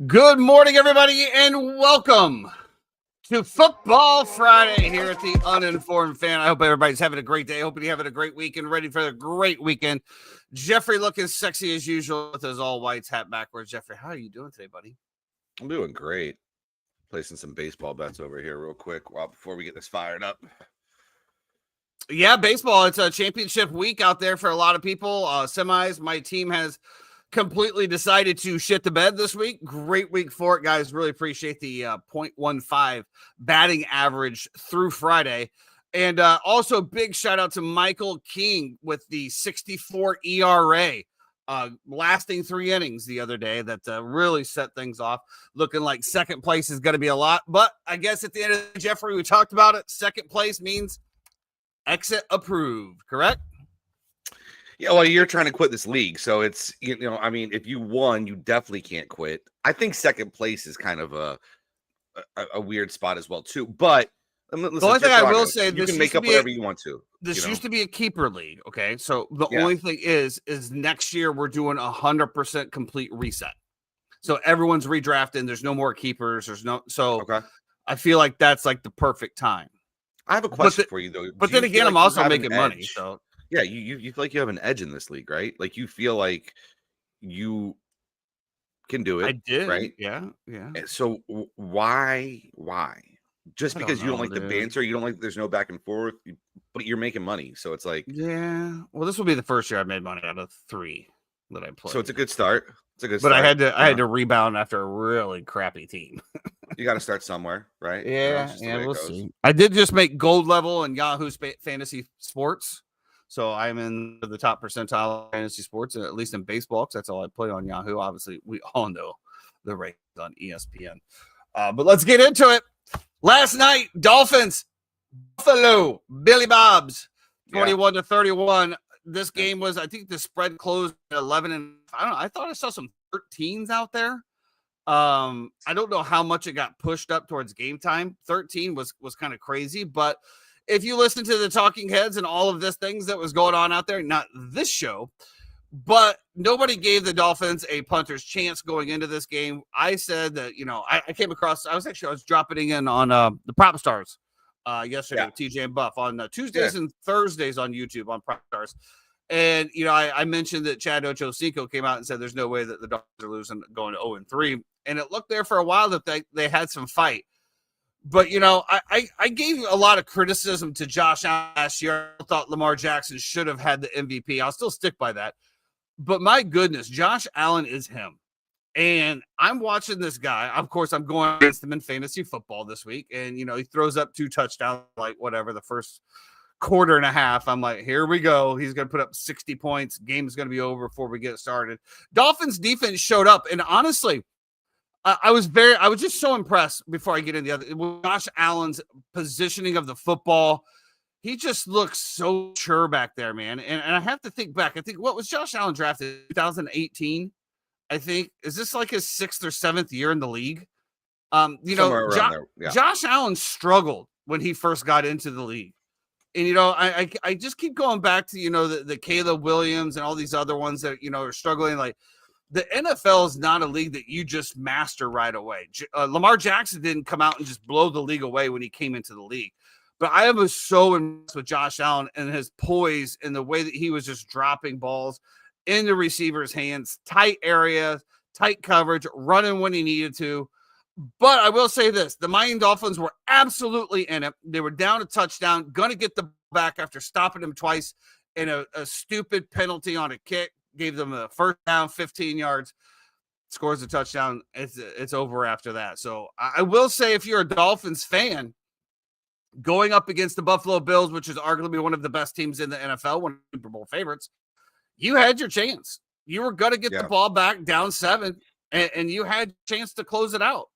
Good morning, everybody, and welcome to Football Friday here at the Uninformed Fan. I hope everybody's having a great day. I hope you're having a great weekend, ready for a great weekend. Jeffrey looking sexy as usual with his all-whites hat backwards. Jeffrey, how are you doing today, buddy? I'm doing great. Placing some baseball bets over here real quick before we get this fired up. Yeah, baseball. It's a championship week out there for a lot of people. Semis, my team has completely decided to shit the bed this week. Great week for it, guys. Really appreciate the 0.15 batting average through Friday. And also big shout out to Michael King with the 64 ERA, lasting 3 innings the other day. That really set things off. Looking like second place is going to be a lot. But I guess at the end of the day, Jeffrey, we talked about it. Second place means exit approved, correct? Yeah, well, you're trying to quit this league, so it's, I mean, if you won, you definitely can't quit. I think second place is kind of a weird spot as well, too. But listen, the only thing I will say, you can make up whatever you want to. This used to be a keeper league, okay? So the only thing is next year we're doing 100% complete reset. So everyone's redrafting. There's no more keepers. Okay. I feel like that's like the perfect time. I have a question for you, though. But then again, I'm also making money, so. Yeah, you feel like you have an edge in this league, right? Like you feel like you can do it. I did, right? Yeah. So why? Just because you don't like the banter, you don't like there's no back and forth, but you're making money, so it's like, yeah. Well, this will be the first year I made money out of 3 that I played. So it's a good start. But I had to rebound after a really crappy team. You got to start somewhere, right? Yeah, we'll see. I did just make gold level in Yahoo Fantasy Sports. So I'm in the top percentile of fantasy sports, at least in baseball, because that's all I play on Yahoo. Obviously, we all know the rankings on ESPN. But let's get into it. Last night, Dolphins, Buffalo, Billy Bob's, 21-31. This game was, I think the spread closed at 11. And I thought I saw some 13s out there. I don't know how much it got pushed up towards game time. 13 was kind of crazy, but if you listen to the talking heads and all of this things that was going on out there, not this show, but nobody gave the Dolphins a punter's chance going into this game. I said that, I came across, I was dropping in on the Prop Stars yesterday with TJ and Buff on Tuesdays and Thursdays on YouTube on Prop Stars. And, I mentioned that Chad Ochocinco came out and said there's no way that the Dolphins are losing going to 0-3. And it looked there for a while that they had some fight. But, I gave a lot of criticism to Josh Allen last year. I thought Lamar Jackson should have had the MVP. I'll still stick by that. But my goodness, Josh Allen is him. And I'm watching this guy. Of course, I'm going against him in fantasy football this week. And, he throws up 2 touchdowns, like whatever, the first quarter and a half, I'm like, here we go. He's going to put up 60 points. Game's going to be over before we get started. Dolphins defense showed up, and honestly, I was just so impressed before I get into the other. Josh Allen's positioning of the football, he just looks so sure back there, man. And I have to think back. I think, what was Josh Allen drafted in 2018? I think, is this like his 6th or 7th year in the league? Somewhere around there. Yeah. Josh Allen struggled when he first got into the league. And, I just keep going back to, the Caleb Williams and all these other ones that, are struggling. Like, the NFL is not a league that you just master right away. Lamar Jackson didn't come out and just blow the league away when he came into the league. But I was so impressed with Josh Allen and his poise and the way that he was just dropping balls in the receiver's hands, tight areas, tight coverage, running when he needed to. But I will say this, the Miami Dolphins were absolutely in it. They were down a touchdown, going to get the back after stopping him twice in a stupid penalty on a kick. Gave them a first down, 15 yards, scores a touchdown. It's over after that. So I will say, if you're a Dolphins fan, going up against the Buffalo Bills, which is arguably one of the best teams in the NFL, one of the Super Bowl favorites, you had your chance. You were going to get the ball back down 7, and you had a chance to close it out.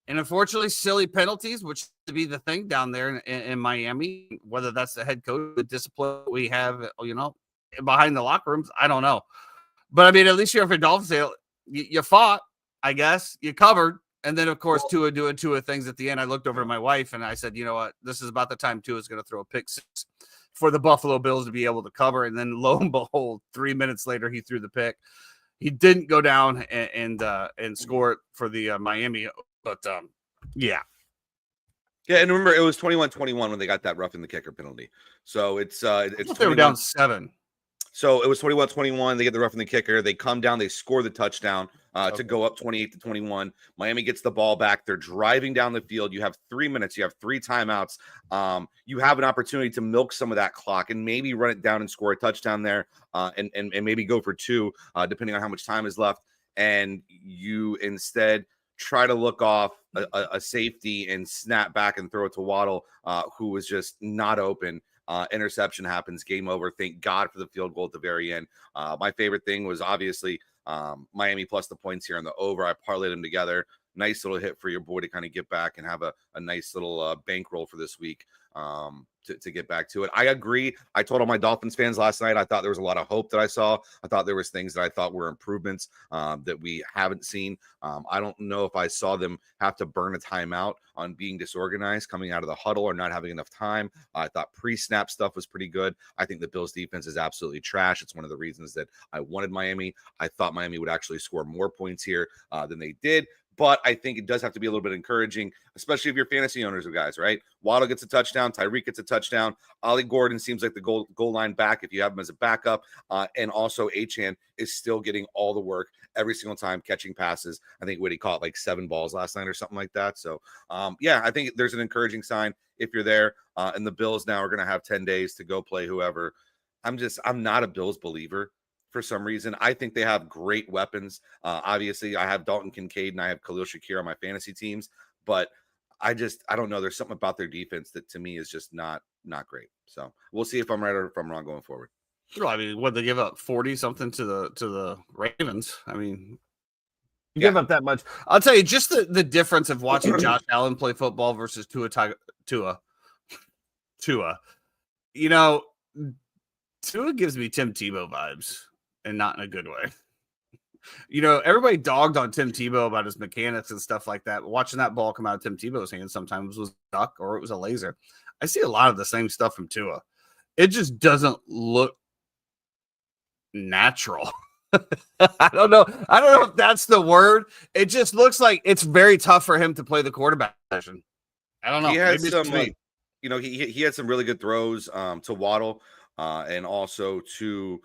And unfortunately, silly penalties, which to be the thing down there in Miami, whether that's the head coach, the discipline we have, behind the locker rooms, I don't know. But I mean, at least you're for Dolphins, you fought, I guess, you covered. And then, of course, Tua doing Tua things at the end. I looked over to my wife and I said, you know what? This is about the time Tua is going to throw a pick 6 for the Buffalo Bills to be able to cover. And then lo and behold, 3 minutes later, he threw the pick. He didn't go down and score it for the Miami. But, yeah. Yeah, and remember, it was 21-21 when they got that roughing the kicker penalty. So it's they were down 7. So it was 21-21. They get the roughing the kicker. They come down. They score the touchdown to go up 28-21. Miami gets the ball back. They're driving down the field. You have 3 minutes. You have 3 timeouts. You have an opportunity to milk some of that clock and maybe run it down and score a touchdown there and maybe go for 2, depending on how much time is left. And you instead try to look off a safety and snap back and throw it to Waddle, who was just not open. Interception happens, game over. Thank God for the field goal at the very end. My favorite thing was obviously Miami plus the points here on the over. I parlayed them together. Nice little hit for your boy to kind of get back and have a nice little bankroll for this week to get back to it. I agree. I told all my Dolphins fans last night, I thought there was a lot of hope that I saw. I thought there was things that I thought were improvements that we haven't seen. I don't know if I saw them have to burn a timeout on being disorganized coming out of the huddle or not having enough time. I thought pre-snap stuff was pretty good. I think the Bills defense is absolutely trash. It's one of the reasons that I wanted Miami. I thought Miami would actually score more points here than they did. But I think it does have to be a little bit encouraging, especially if you're fantasy owners of guys, right? Waddle gets a touchdown. Tyreek gets a touchdown. Ollie Gordon seems like the goal line back if you have him as a backup. And also Achane is still getting all the work every single time catching passes. I think Whitty caught like 7 balls last night or something like that. So, yeah, I think there's an encouraging sign if you're there. And the Bills now are going to have 10 days to go play whoever. I'm not a Bills believer. For some reason, I think they have great weapons. Obviously, I have Dalton Kincaid and I have Khalil Shakir on my fantasy teams, but I don't know. There's something about their defense that to me is just not great. So we'll see if I'm right or if I'm wrong going forward. Well, I mean, what they give up 40 something to the Ravens. I mean, you give up that much. I'll tell you just the difference of watching Josh Allen play football versus Tua. Tua gives me Tim Tebow vibes. And not in a good way. Everybody dogged on Tim Tebow about his mechanics and stuff like that. But watching that ball come out of Tim Tebow's hands sometimes was a duck or it was a laser. I see a lot of the same stuff from Tua. It just doesn't look natural. I don't know if that's the word. It just looks like it's very tough for him to play the quarterback position. I don't know. He had some, he had some really good throws to Waddle and also to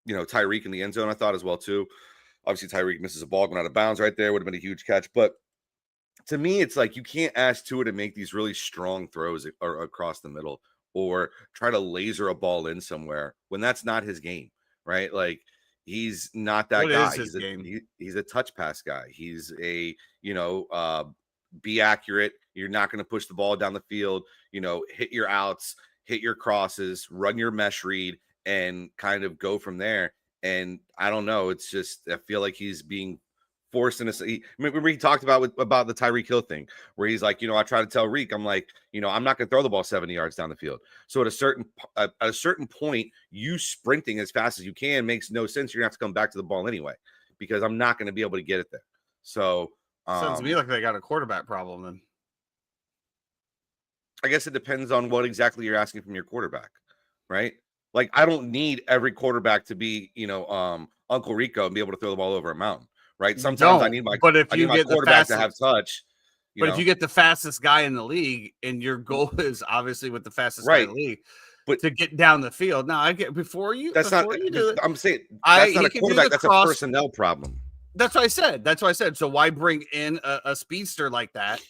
Tyreek in the end zone, I thought as well, too. Obviously, Tyreek misses a ball going out of bounds right there. Would have been a huge catch. But to me, it's like you can't ask Tua to make these really strong throws across the middle or try to laser a ball in somewhere when that's not his game, right? Like, he's not that guy. He's a touch pass guy. He's a, be accurate. You're not going to push the ball down the field, hit your outs, hit your crosses, run your mesh read, and kind of go from there. And I don't know. It's just I feel like he's being forced in a. Remember he talked about the Tyreek Hill thing, where he's like, I try to tell Reek, I'm like, I'm not going to throw the ball 70 yards down the field. So at a certain point, you sprinting as fast as you can makes no sense. You're going to have to come back to the ball anyway, because I'm not going to be able to get it there. So sounds to me like they got a quarterback problem then. I guess it depends on what exactly you're asking from your quarterback, right? Like, I don't need every quarterback to be, Uncle Rico and be able to throw the ball over a mountain, right? Sometimes I need my quarterback to have touch. If you get the fastest guy in the league, and your goal is obviously with the fastest guy in the league, but to get down the field. Now, I get before you. I'm saying that's not a quarterback. That's a personnel problem. That's what I said. So why bring in a speedster like that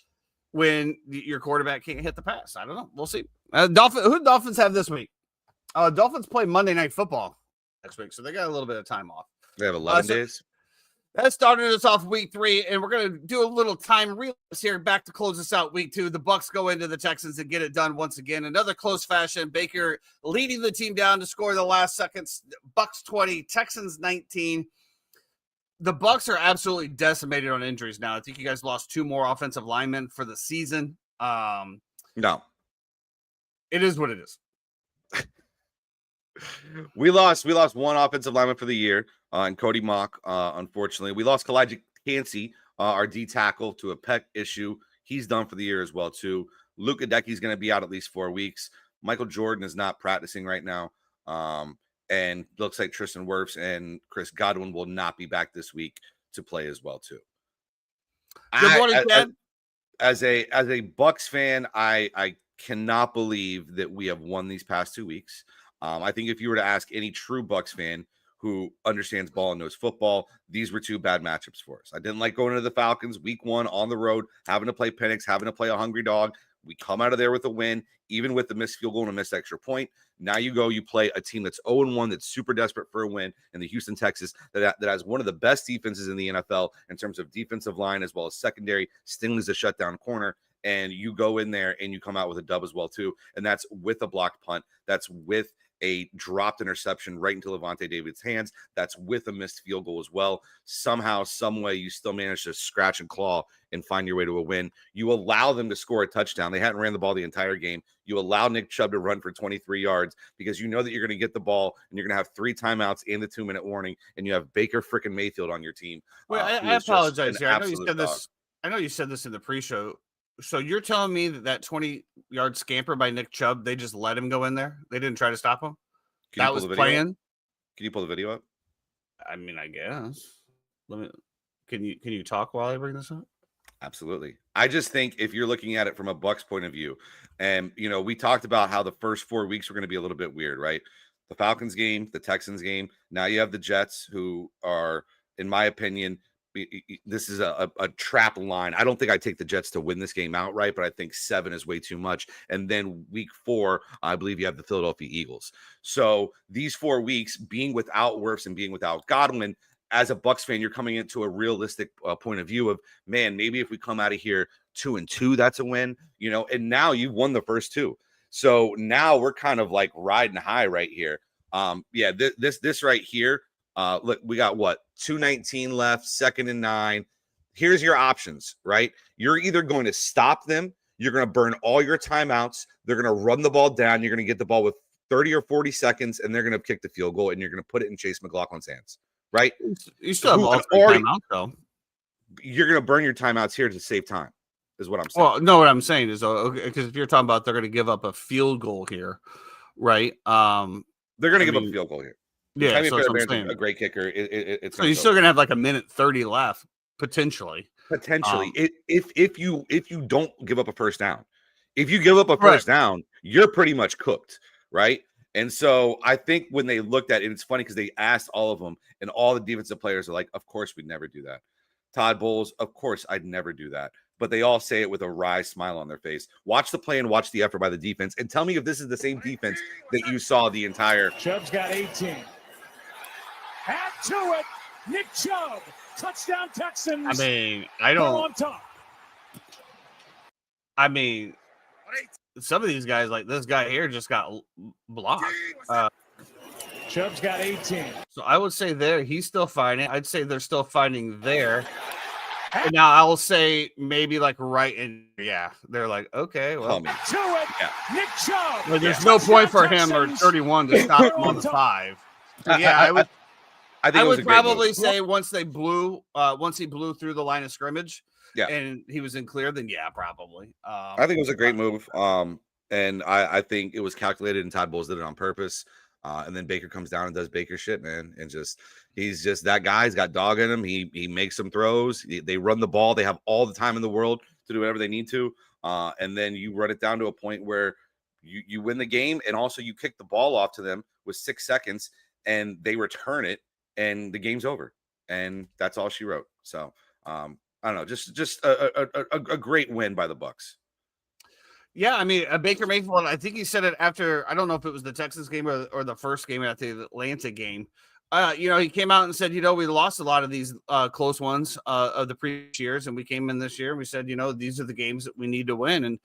when your quarterback can't hit the pass? I don't know. We'll see. Who do Dolphins have this week? Dolphins play Monday Night Football next week, so they got a little bit of time off. They have 11 days. That started us off week 3, and we're going to do a little time relapse here back to close us out week 2. The Bucs go into the Texans and get it done once again. Another close fashion. Baker leading the team down to score the last seconds. Bucs 20, Texans 19. The Bucs are absolutely decimated on injuries now. I think you guys lost 2 more offensive linemen for the season. No. It is what it is. We lost one offensive lineman for the year, and Cody Mock. Unfortunately, we lost Kalijah Cansey, our D tackle, to a pec issue. He's done for the year as well too. Luke Adecki going to be out at least 4 weeks. Michael Jordan is not practicing right now, and looks like Tristan Wirfs and Chris Godwin will not be back this week to play as well too. Good morning, Ted. As a Bucs fan, I cannot believe that we have won these past 2 weeks. I think if you were to ask any true Bucs fan who understands ball and knows football, these were 2 bad matchups for us. I didn't like going into the Falcons week 1 on the road, having to play Penix, having to play a hungry dog. We come out of there with a win, even with the missed field goal and a missed extra point. Now you play a team that's 0-1, that's super desperate for a win, in the Houston Texans that has one of the best defenses in the NFL in terms of defensive line as well as secondary. Stingley's a shutdown corner. And you go in there and you come out with a dub as well too. And that's with a blocked punt. That's with a dropped interception right into Levante David's hands. That's with a missed field goal as well. Somehow, some way, you still manage to scratch and claw and find your way to a win. You allow them to score a touchdown. They hadn't ran the ball the entire game. You allow Nick Chubb to run for 23 yards because you know that you're going to get the ball and you're going to have 3 timeouts and the 2-minute warning, and you have Baker freaking Mayfield on your team. Wait, I apologize here. I know you said this. I know you said this in the pre-show. So you're telling me that 20-yard scamper by Nick Chubb, they just let him go in there? They didn't try to stop him? That was playing? Can you pull the video up? I mean, I guess. Can you talk while I bring this up? Absolutely. I just think if you're looking at it from a Bucs point of view, and we talked about how the first 4 weeks were going to be a little bit weird, right? The Falcons game, the Texans game. Now you have the Jets, who are, in my opinion, this is a trap line. I don't think I take the Jets to win this game outright, but I think 7 is way too much. And then week 4, I believe you have the Philadelphia Eagles. So these 4 weeks, being without Wirfs and being without Godwin, as a Bucs fan, you're coming into a realistic point of view of, man, maybe if we come out of here 2-2, that's a win, and now you've won the first 2. So now we're kind of like riding high right here. This right here. Look, we got 2:19 left, 2nd and 9. Here's your options, right? You're either going to stop them, you're going to burn all your timeouts, they're going to run the ball down, you're going to get the ball with 30 or 40 seconds, and they're going to kick the field goal, and you're going to put it in Chase McLaughlin's hands, right? You still have all 3 timeouts, though. You're going to burn your timeouts here to save time, is what I'm saying. Well, no, what I'm saying is, because if you're talking about they're going to give up a field goal here, right? They're going to give up a field goal here. Yeah, so a great kicker. It's so you're still gonna have like 1:30 left, potentially. If you don't give up a first down, if you give up a first down, you're pretty much cooked, right? And so I think when they looked at it, it's funny because they asked all of them, and all the defensive players are like, "Of course we'd never do that." Todd Bowles, of course I'd never do that. But they all say it with a wry smile on their face. Watch the play and watch the effort by the defense, and tell me if this is the same defense that you saw the entire. Chubb's got 18. Add to it, Nick Chubb, touchdown Texans. I mean, I don't. On top. I mean, some of these guys, like this guy here, just got blocked. Chubb's got 18. So I would say there he's still fighting. I'd say they're still fighting there. And now I will say maybe like right in, yeah, they're like, okay, well, To it. Yeah. Nick Chubb. well, there's no point for him or 31 to stop him on the 5. But yeah, I would. I think I it was would a great probably move. say once he blew through the line of scrimmage, Yeah. and he was in clear, then yeah, probably. I think it was a great move. And I think it was calculated, and Todd Bowles did it on purpose. And then Baker comes down and does Baker shit, man, and he's just that guy. He's got dog in him. He makes some throws. They run the ball. They have all the time in the world to do whatever they need to. And then you run it down to a point where you win the game, and also you kick the ball off to them with 6 seconds, and they return it, and the game's over. And that's all she wrote. So I don't know, just a great win by the Bucks. Yeah, I mean, Baker Mayfield, I think he said it after, I don't know if it was the Texas game or the first game after the Atlanta game. He came out and said, we lost a lot of these close ones of the previous years, and we came in this year and we said, these are the games that we need to win, and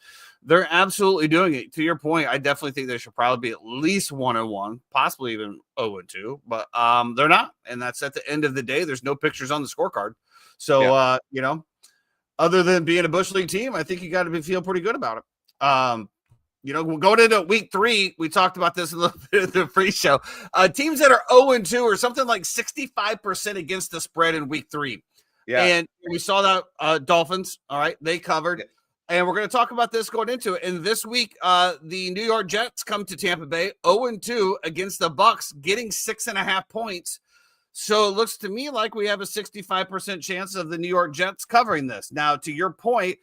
they're absolutely doing it. To your point, I definitely think they should probably be at least 1-1, possibly even 0-2, but they're not, and that's at the end of the day. There's no pictures on the scorecard, so other than being a Bush League team, I think you got to feel pretty good about it. Going into week 3, we talked about this in the pre-show. Teams that are 0-2 or something like 65% against the spread in week 3. Yeah. And we saw that Dolphins, all right, they covered. Yeah. And we're going to talk about this going into it. And this week, the New York Jets come to Tampa Bay 0-2 against the Bucks, getting 6.5 points. So it looks to me like we have a 65% chance of the New York Jets covering this. Now, to your point,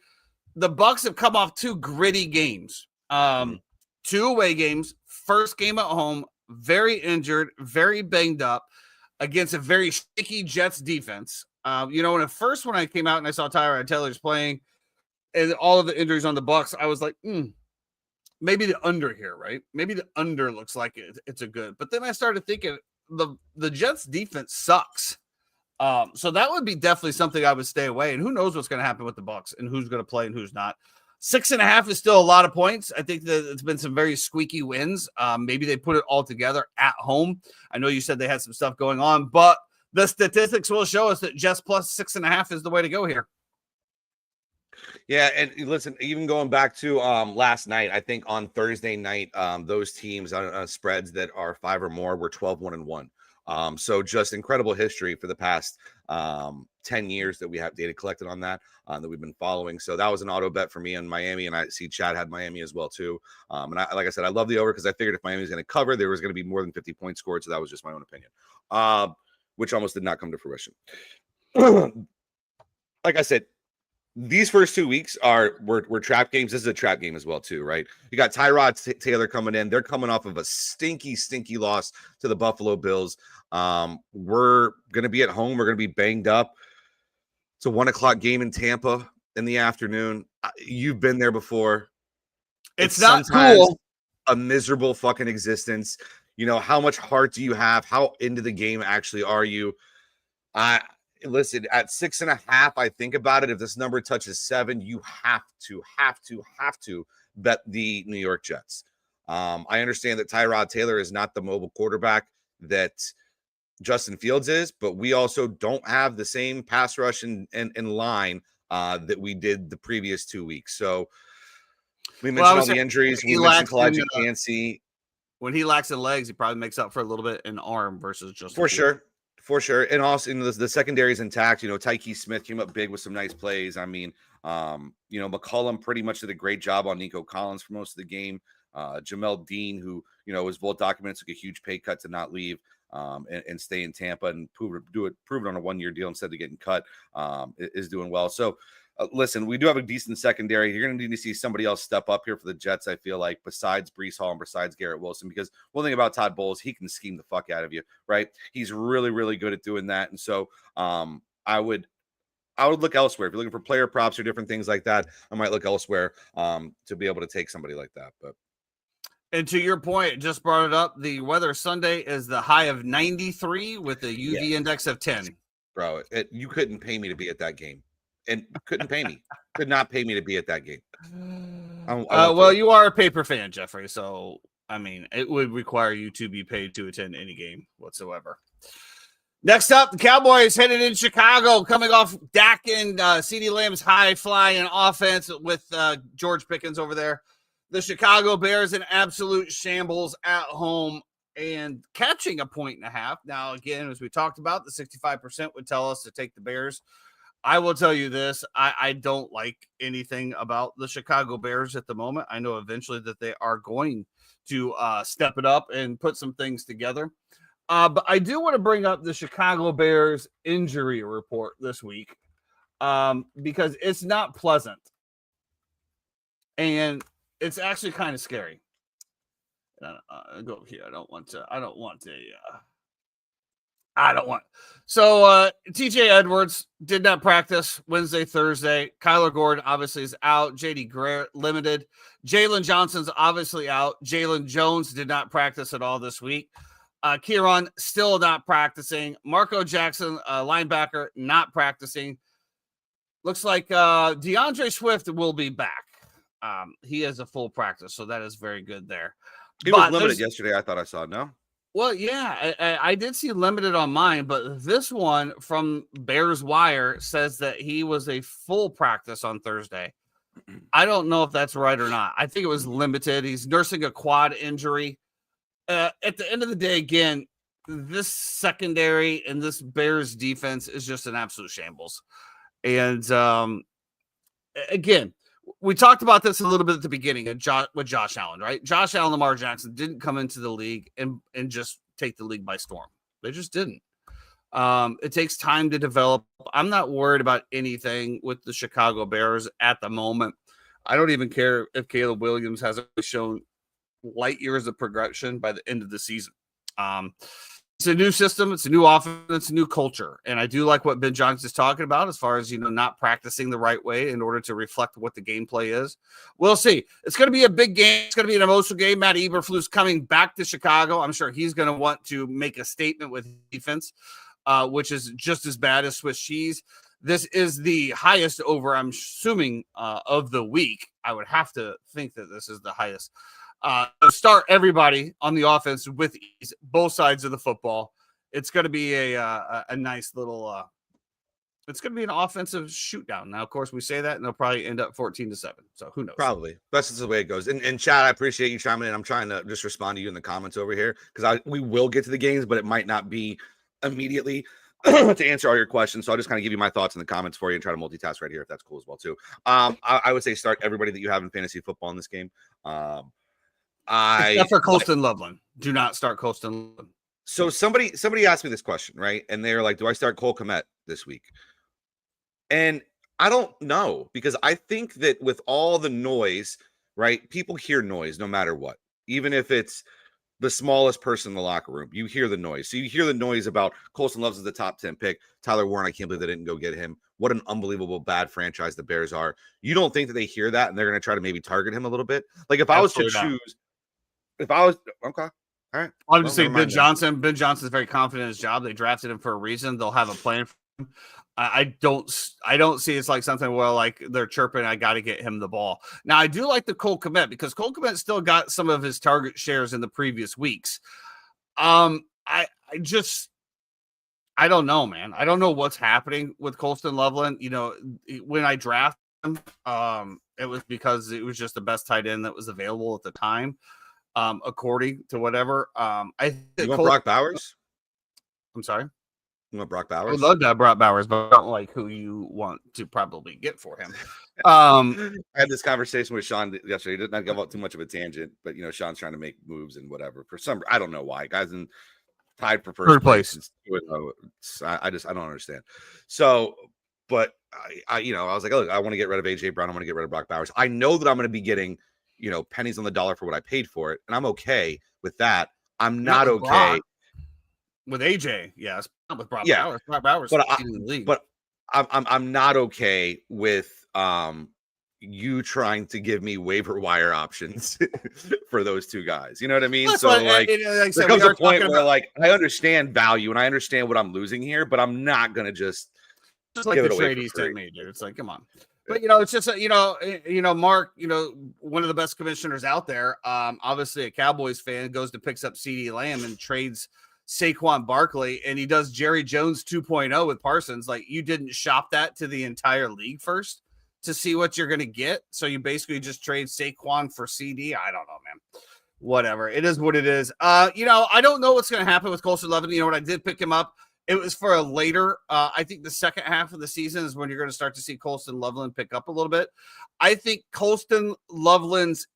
the Bucks have come off 2 gritty games, 2 away games, first game at home, very injured, very banged up against a very shaky Jets defense. When at first when I came out and I saw Tyrod Taylor's playing and all of the injuries on the Bucks, I was like, maybe the under here, right? Maybe the under looks like it's a good. But then I started thinking the Jets defense sucks. So that would be definitely something I would stay away. And who knows what's going to happen with the Bucks and who's going to play and who's not. 6.5 is still a lot of points. I think that it's been some very squeaky wins. Maybe they put it all together at home. I know you said they had some stuff going on, but the statistics will show us that just plus 6.5 is the way to go here. Yeah, and listen, even going back to last night, I think on Thursday night, those teams on spreads that are 5 or more were 12-1-1. So just incredible history for the past 10 years that we have data collected on that we've been following. So that was an auto bet for me on Miami, and I see Chad had Miami as well too. And like I said, I love the over because I figured if Miami was going to cover, there was going to be more than 50 points scored. So that was just my own opinion, which almost did not come to fruition. Like I said, these first 2 weeks were trap games. This is a trap game as well too, right? You got Tyrod Taylor coming in. They're coming off of a stinky loss to the Buffalo Bills. We're going to be at home. We're going to be banged up. It's a 1:00 game in Tampa in the afternoon. You've been there before. It's not cool. A miserable fucking existence. How much heart do you have? How into the game actually are you? Listen, at 6.5, I think about it. If this number touches 7, you have to bet the New York Jets. I understand that Tyrod Taylor is not the mobile quarterback that Justin Fields is, but we also don't have the same pass rush and line that we did the previous 2 weeks. So we mentioned all the injuries. We mentioned Kalijah Kancey. When he lacks in legs, he probably makes up for a little bit in arm versus just for sure. For sure. And also, the secondary is intact. Tyke Smith came up big with some nice plays. I mean, McCollum pretty much did a great job on Nico Collins for most of the game. Jamel Dean, who, was well documented, took a huge pay cut to not leave and stay in Tampa and prove it on a 1-year deal instead of getting cut, is doing well. So, listen, we do have a decent secondary. You're going to need to see somebody else step up here for the Jets, I feel like, besides Breece Hall and besides Garrett Wilson, because one thing about Todd Bowles, he can scheme the fuck out of you, right? He's really, really good at doing that. And so I would look elsewhere. If you're looking for player props or different things like that, I might look elsewhere to be able to take somebody like that. But and to your point, just brought it up, the weather Sunday is the high of 93 with a UV index of 10. Bro, you couldn't pay me to be at that game. And could not pay me to be at that game. Well, you are a paper fan, Jeffrey. So, I mean, it would require you to be paid to attend any game whatsoever. Next up, the Cowboys headed in Chicago, coming off Dak and CeeDee Lamb's high-flying offense with George Pickens over there. The Chicago Bears in absolute shambles at home and catching a 1.5. Now, again, as we talked about, the 65% would tell us to take the Bears. I will tell you this. I don't like anything about the Chicago Bears at the moment. I know eventually that they are going to step it up and put some things together. But I do want to bring up the Chicago Bears injury report this week because it's not pleasant. And it's actually kind of scary. Go over here. I don't want. So TJ Edwards did not practice Wednesday, Thursday. Kyler Gordon obviously is out. JD Greer limited. Jalen Johnson's obviously out. Jalen Jones did not practice at all this week. Kieran still not practicing. Marco Jackson, linebacker, not practicing. Looks like DeAndre Swift will be back. He has a full practice, so that is very good there. He was limited yesterday. I thought I saw. No. Well, yeah, I did see limited on mine, but this one from Bears Wire says that he was a full practice on Thursday. I don't know if that's right or not. I think it was limited. He's nursing a quad injury. At the end of the day, again, this secondary and this Bears defense is just an absolute shambles. And again, we talked about this a little bit at the beginning with Josh Allen, right? Josh Allen, Lamar Jackson didn't come into the league and just take the league by storm. They just didn't. It takes time to develop. I'm not worried about anything with the Chicago Bears at the moment. I don't even care if Caleb Williams hasn't shown light years of progression by the end of the season. It's a new system. It's a new offense. It's a new culture. And I do like what Ben Johnson is talking about as far as, not practicing the right way in order to reflect what the gameplay is. We'll see. It's going to be a big game. It's going to be an emotional game. Matt Eberflus coming back to Chicago. I'm sure he's going to want to make a statement with defense, which is just as bad as Swiss cheese. This is the highest over, I'm assuming, of the week. I would have to think that this is the highest. Start everybody on the offense with ease, both sides of the football. It's going to be a nice little it's going to be an offensive shoot down. Now, of course, we say that and they'll probably end up 14-7. So who knows? Probably. That's just the way it goes. And Chad, I appreciate you chiming in. I'm trying to just respond to you in the comments over here because we will get to the games, but it might not be immediately to answer all your questions. So I'll just kind of give you my thoughts in the comments for you and try to multitask right here if that's cool as well too. I would say start everybody that you have in fantasy football in this game. Except for Colston Loveland. Do not start Colston Loveland. So somebody asked me this question, right? And they're like, do I start Cole Kmet this week? And I don't know, because I think that with all the noise, right? People hear noise no matter what. Even if it's the smallest person in the locker room, you hear the noise. So you hear the noise about Colston Loveland is the top 10 pick. Tyler Warren, I can't believe they didn't go get him. What an unbelievable bad franchise the Bears are. You don't think that they hear that and they're going to try to maybe target him a little bit? Like if I was to choose, okay, all right. I'll just say Ben Johnson. Ben Johnson is very confident in his job. They drafted him for a reason. They'll have a plan for him. I don't see it's like something where like they're chirping, I got to get him the ball. Now I do like the Cole Kmet because Cole Kmet still got some of his target shares in the previous weeks. I don't know, man. I don't know what's happening with Colston Loveland. When I drafted him, it was because it was just the best tight end that was available at the time. According to whatever. I you want Brock Bowers? I'm sorry. You want Brock Bowers? I would love to have Brock Bowers, but I don't like who you want to probably get for him. I had this conversation with Sean yesterday. He did not go out too much of a tangent, but Sean's trying to make moves and whatever. For some, I don't know why. Guys in tied for first place. I don't understand. So, but I was like, look, I want to get rid of AJ Brown. I want to get rid of Brock Bowers. I know that I'm going to be getting pennies on the dollar for what I paid for it. And I'm okay with that. I'm not okay with AJ. Yes. Not with Brock Bowers. Brock Bowers in the league. But I'm not okay with you trying to give me waiver wire options for those two guys. You know what I mean? That's so what, there comes a point where I understand value and I understand what I'm losing here, but I'm not gonna just like the trade he sent me, dude. It's like, come on. But it's just Mark, one of the best commissioners out there. Obviously a Cowboys fan, goes to picks up CeeDee Lamb and trades Saquon Barkley, and he does Jerry Jones 2.0 with Parsons. Like, you didn't shop that to the entire league first to see what you're going to get. So you basically just trade Saquon for CD. I don't know, man. Whatever. It is what it is. I don't know what's going to happen with Colston Loveland. You know what? I did pick him up. It was for a later. I think the second half of the season is when you're going to start to see Colston Loveland pick up a little bit. I think Colston Loveland's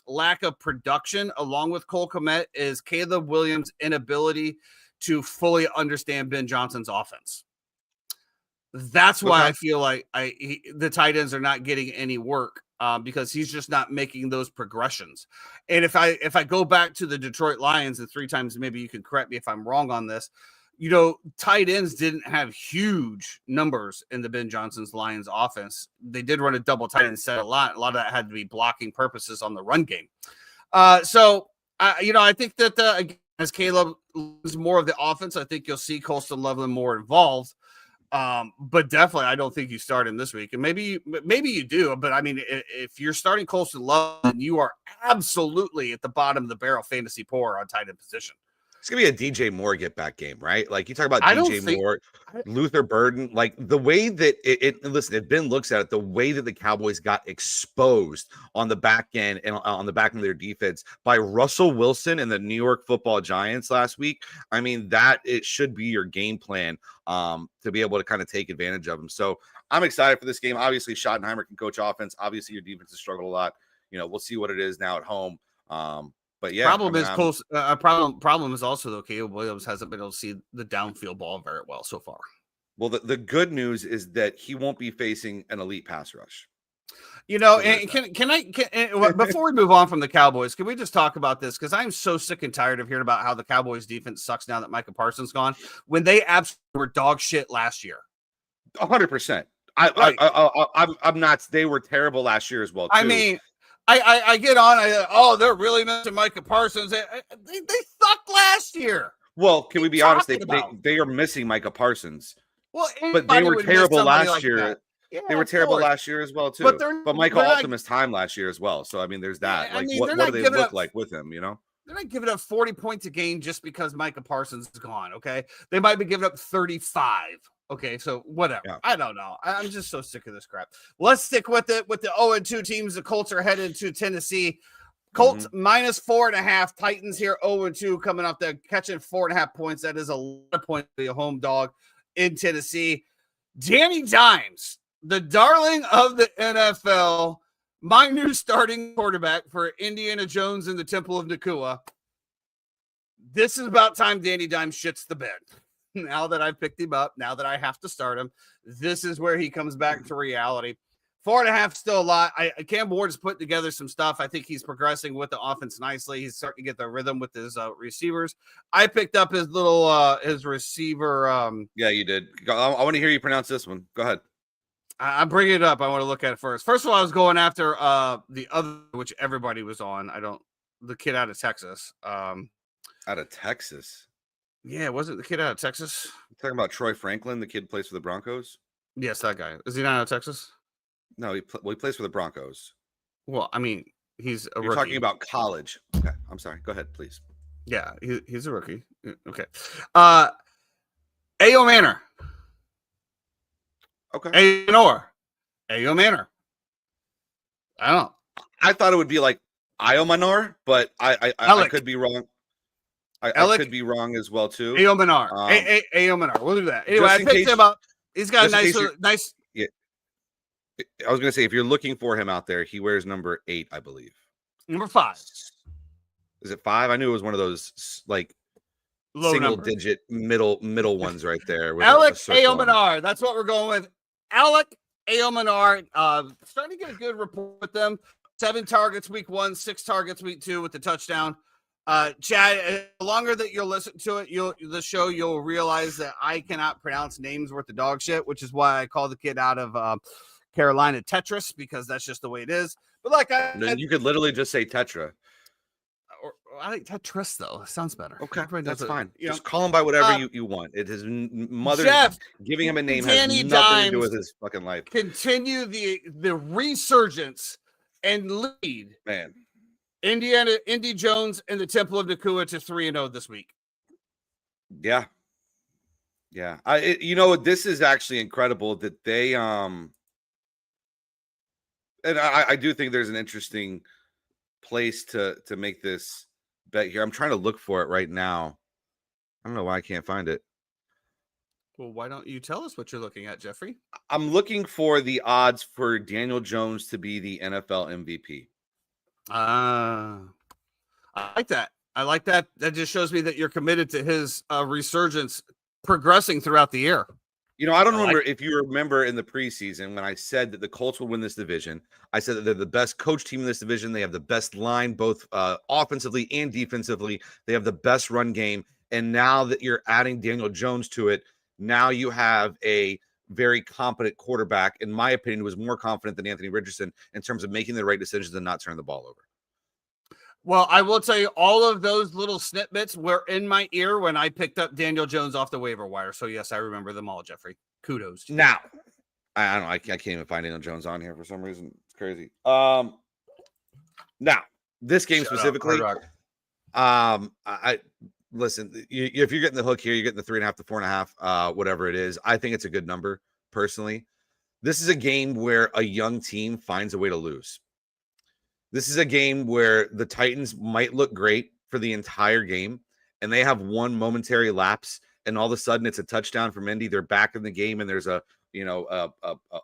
lack of production, along with Cole Kmet, is Caleb Williams' inability to fully understand Ben Johnson's offense. That's why I feel like the tight ends are not getting any work because he's just not making those progressions. And if I go back to the Detroit Lions, and 3 times maybe you can correct me if I'm wrong on this, tight ends didn't have huge numbers in the Ben Johnson's Lions offense. They did run a double tight end set a lot. A lot of that had to be blocking purposes on the run game. I think that as Caleb learns more of the offense, I think you'll see Colston Loveland more involved. But definitely, I don't think you start him this week. And maybe you do. But I mean, if you're starting Colston Loveland, you are absolutely at the bottom of the barrel fantasy poor on tight end position. It's gonna be a DJ Moore get back game, right? Like, you talk about DJ Moore, Luther Burden, like the way that listen, if Ben looks at it, the way that the Cowboys got exposed on the back end and on the back end of their defense by Russell Wilson and the New York Football Giants last week. I mean, that it should be your game plan to be able to kind of take advantage of them. So I'm excited for this game. Obviously, Schottenheimer can coach offense. Obviously, your defense has struggled a lot. We'll see what it is now at home. But yeah, problem is also, though, Caleb Williams hasn't been able to see the downfield ball very well so far. Well, the good news is that he won't be facing an elite pass rush. And before we move on from the Cowboys, can we just talk about this? Because I'm so sick and tired of hearing about how the Cowboys defense sucks now that Micah Parsons gone, when they absolutely were dog shit last year. 100%. I'm not. They were terrible last year as well, too. I mean, I get on. They're really missing Micah Parsons. They sucked last year. Well, can we be honest? They are missing Micah Parsons. Well, but they were terrible last year. Yeah, they were terrible last year as well, too. But Michael also missed time last year as well. So I mean, there's that. What do they look like with him? They're not giving up 40 points a game just because Micah Parsons is gone. Okay, they might be giving up 35. Okay, so whatever. Yeah. I don't know. I'm just so sick of this crap. Let's stick with it. With the 0-2 teams, the Colts are headed to Tennessee. Colts minus 4.5. Titans here 0-2 coming up there, catching 4.5 points. That is a lot of points to be a home dog in Tennessee. Danny Dimes, the darling of the NFL, my new starting quarterback for Indiana Jones and the Temple of Nakua. This is about time Danny Dimes shits the bed. Now that I've picked him up, now that I have to start him, this is where he comes back to reality. 4.5 still a lot. Cam Ward has put together some stuff. I think he's progressing with the offense nicely. He's starting to get the rhythm with his receivers. I picked up his little his receiver. Yeah, you did. I want to hear you pronounce this one. Go ahead. I'm bringing it up. I want to look at it first. First of all, I was going after the other, which everybody was on. The kid out of Texas. Out of Texas. Yeah, was it the kid out of Texas? You're talking about Troy Franklin, the kid who plays for the Broncos? Yes, that guy. Is he not out of Texas? No, he plays for the Broncos. Well, I mean, he's a rookie. You're talking about college. Okay, I'm sorry. Go ahead, please. Yeah, he's a rookie. Okay. Ayo Manor. Okay. Ayo Manor. I don't know. I thought it would be like Ayo Manor, but I could be wrong. I could be wrong as well too. Ayo Manor. Ayo Manor. We'll do that. Anyway, I picked him up. He's got a nice. Yeah. I was gonna say, if you're looking for him out there, he wears number 8, I believe. Number 5. Is it 5? I knew it was one of those like low single number. Digit middle ones right there. Alec Ayo Manor. That's what we're going with. Alec Ayo Manor. Starting to get a good report with them. 7 targets week 1, 6 targets week 2 with the touchdown. Chad, the longer that you'll listen to it, you'll realize that I cannot pronounce names worth of dog shit, which is why I call the kid out of Carolina Tetris, because that's just the way it is. But you could literally just say Tetra. I like Tetris though. It sounds better. Okay, Everybody knows that's what- fine. you Just know, call him by whatever uh, you want. It is mother Jeff, giving him a name Danny has nothing to do Dimes with his fucking life. continue the resurgence and lead Man. Indy Jones and the Temple of Nakua to 3-0 this week. Yeah. Yeah. This is actually incredible that they and I do think there's an interesting place to make this bet here. I'm trying to look for it right now. I don't know why I can't find it. Well, why don't you tell us what you're looking at, Jeffrey? I'm looking for the odds for Daniel Jones to be the NFL MVP. I like that. I like that. That just shows me that you're committed to his resurgence progressing throughout the year. I don't remember if you remember in the preseason when I said that the Colts would win this division. I said that they're the best coach team in this division. They have the best line, both offensively and defensively. They have the best run game. And now that you're adding Daniel Jones to it, now you have a very competent quarterback, in my opinion, who was more confident than Anthony Richardson in terms of making the right decisions and not turning the ball over. Well, I will tell you, all of those little snippets were in my ear when I picked up Daniel Jones off the waiver wire. So, yes, I remember them all, Jeffrey. Kudos. Now, I don't know. I can't even find Daniel Jones on here for some reason. It's crazy. Now, this game specifically, I listen, if you're getting the hook here, you're getting the 3.5 to 4.5, whatever it is. I think it's a good number, personally. This is a game where a young team finds a way to lose. This is a game where the Titans might look great for the entire game, and they have one momentary lapse, and all of a sudden it's a touchdown from Indy. They're back in the game, and there's a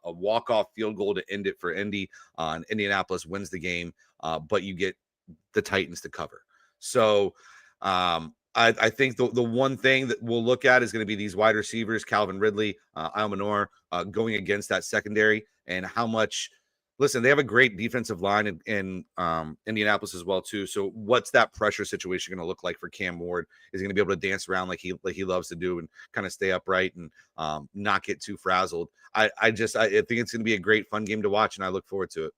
walk-off field goal to end it for Indy. Indianapolis wins the game, but you get the Titans to cover. So I think the one thing that we'll look at is going to be these wide receivers, Calvin Ridley, Almanor, going against that secondary, and how much. Listen, they have a great defensive line in Indianapolis as well too. So what's that pressure situation going to look like for Cam Ward? Is he going to be able to dance around like he loves to do and kind of stay upright and not get too frazzled? I think it's going to be a great fun game to watch, and I look forward to it.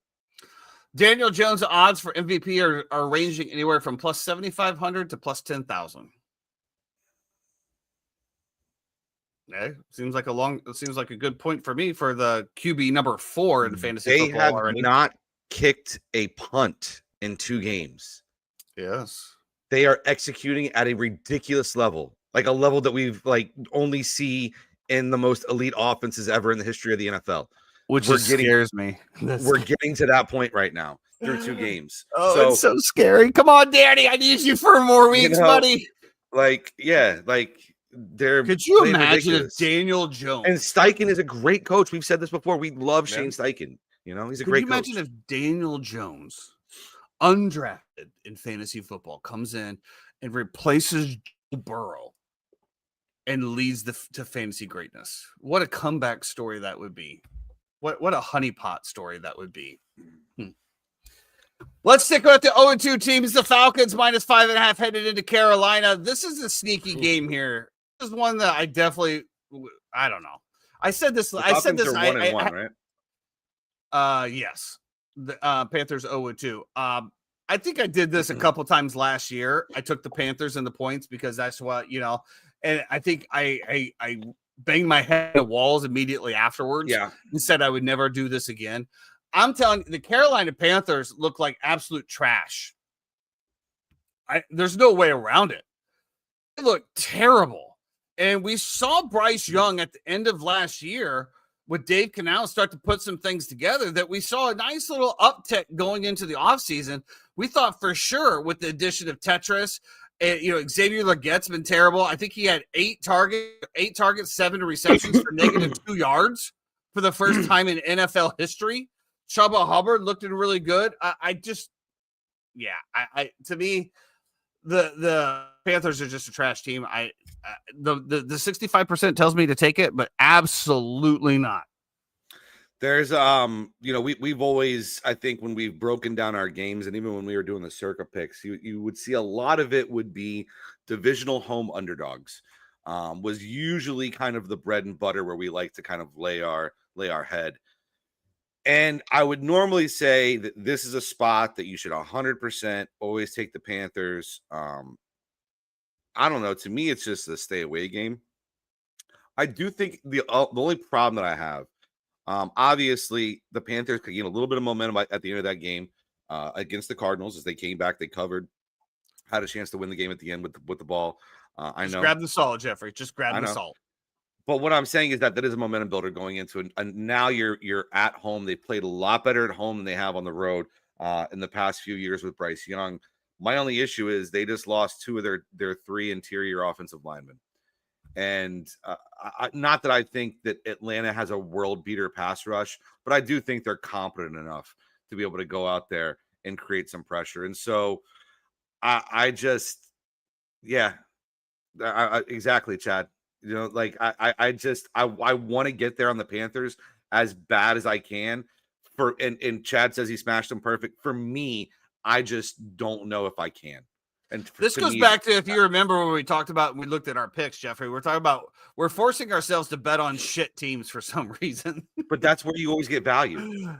Daniel Jones odds for MVP are ranging anywhere from plus 7,500 to plus 10,000. Seems like a good point for me for the QB number 4 in fantasy football already. They have not kicked a punt in 2 games. Yes. They are executing at a ridiculous level, like a level that we've only see in the most elite offenses ever in the history of the NFL. Which scares me. We're getting to that point right now through 2 games. Oh, it's so scary. Come on, Danny. I need you for more weeks, buddy. Could you imagine if Daniel Jones and Steichen is a great coach? We've said this before. We love Shane Steichen. He's a great coach. Could you imagine if Daniel Jones, undrafted in fantasy football, comes in and replaces Joe Burrow and leads to fantasy greatness? What a comeback story that would be. What a honeypot story that would be. Let's stick with the 0-2 teams. The Falcons minus 5.5 headed into Carolina. This is a sneaky game here. This is one that I definitely, I don't know. I said this. Are 1-1, right? Yes. The Panthers 0-2. I think I did this a couple times last year. I took the Panthers and the points because that's what, and I think I banged my head on the walls immediately afterwards. Yeah. And said I would never do this again. I'm telling you, the Carolina Panthers look like absolute trash. There's no way around it. They look terrible. And we saw Bryce Young at the end of last year with Dave Canales start to put some things together that we saw a nice little uptick going into the offseason. We thought for sure with the addition of Tetris, Xavier Leggette's been terrible. I think he had 8 targets, 7 receptions for negative 2 yards for the first time in NFL history. Chuba Hubbard looked really good. To me, the Panthers are just a trash team. The 65% tells me to take it, but absolutely not. There's we've always, I think, when we've broken down our games, and even when we were doing the circa picks, you would see a lot of it would be divisional home underdogs. Was usually kind of the bread and butter where we like to kind of lay our head. And I would normally say that this is a spot that you should 100% always take the Panthers. I don't know. To me, it's just a stay away game. I do think the only problem that I have, obviously, the Panthers could gain a little bit of momentum at the end of that game against the Cardinals as they came back. They covered, had a chance to win the game at the end with the ball. I know. Grab the salt, Jeffrey. Just grab the salt. But what I'm saying is that is a momentum builder going into it. And now you're at home. They played a lot better at home than they have on the road in the past few years with Bryce Young. My only issue is they just lost two of their three interior offensive linemen. And not that I think that Atlanta has a world beater pass rush, but I do think they're competent enough to be able to go out there and create some pressure. And so exactly, Chad. You know, like I want to get there on the Panthers as bad as I can. And Chad says he smashed them perfect. For me, I just don't know if I can. And this goes back to, if you remember when we talked about, we looked at our picks, Jeffrey, we're talking about, we're forcing ourselves to bet on shit teams for some reason. But that's where you always get value,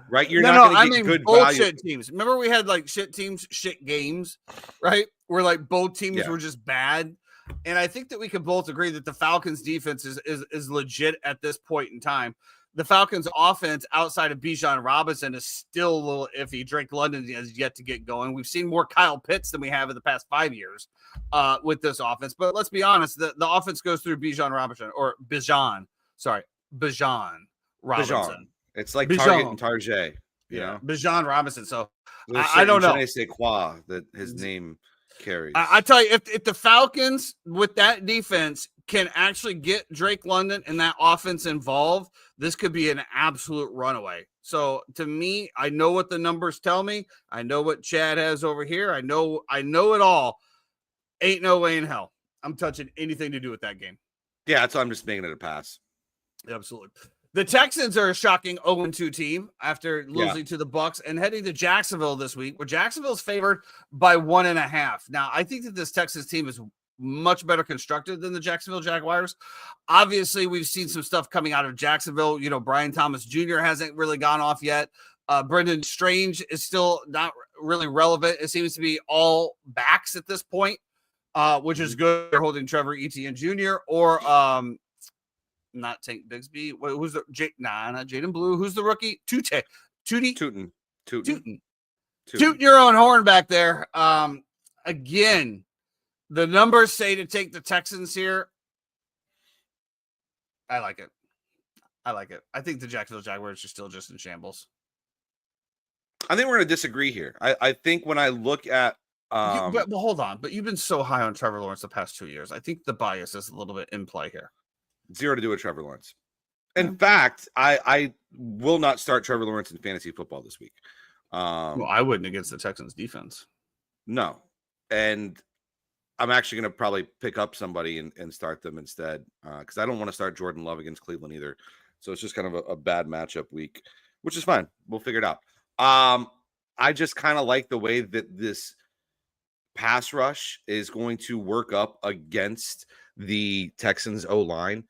right? You're not going to get good bullshit teams. Remember we had like shit teams, shit games, right? Where like both teams were just bad. And I think that we could both agree that the Falcons defense is legit at this point in time. The Falcons offense outside of Bijan Robinson is still a little iffy. Drake London has yet to get going. We've seen more Kyle Pitts than we have in the past 5 years with this offense. But let's be honest, the offense goes through Bijan Robinson. Bijan Robinson. It's like Target and Tarjay, you know? Bijan Robinson. So I don't know. Je ne sais quoi that his name carries. I tell you, if the Falcons with that defense can actually get Drake London and that offense involved, this could be an absolute runaway. So to me, I know what the numbers tell me. I know what Chad has over here. I know it all. Ain't no way in hell I'm touching anything to do with that game. Yeah, that's why I'm just making it a pass. Absolutely. The Texans are a shocking 0-2 team after losing to the Bucks and heading to Jacksonville this week, where Jacksonville's favored by 1.5. Now, I think that this Texans team is much better constructed than the Jacksonville Jaguars. Obviously, we've seen some stuff coming out of Jacksonville. You know, Brian Thomas Jr. hasn't really gone off yet. Brendan Strange is still not really relevant. It seems to be all backs at this point, which is good. They're holding Trevor Etienne Jr. or not Tank Bigsby. Who's the not Jaden Blue? Who's the rookie? Tootin your own horn back there. Again, the numbers say to take the Texans here. I like it. I think the Jacksonville Jaguars are still just in shambles. I think we're going to disagree here. I think when I look at but hold on. But you've been so high on Trevor Lawrence the past 2 years. I think the bias is a little bit in play here. Zero to do with Trevor Lawrence. In fact, I will not start Trevor Lawrence in fantasy football this week. Well, I wouldn't against the Texans defense. No. And I'm actually going to probably pick up somebody and start them instead because I don't want to start Jordan Love against Cleveland either. So it's just kind of a bad matchup week, which is fine. We'll figure it out. I just kind of like the way that this pass rush is going to work up against the Texans O-line.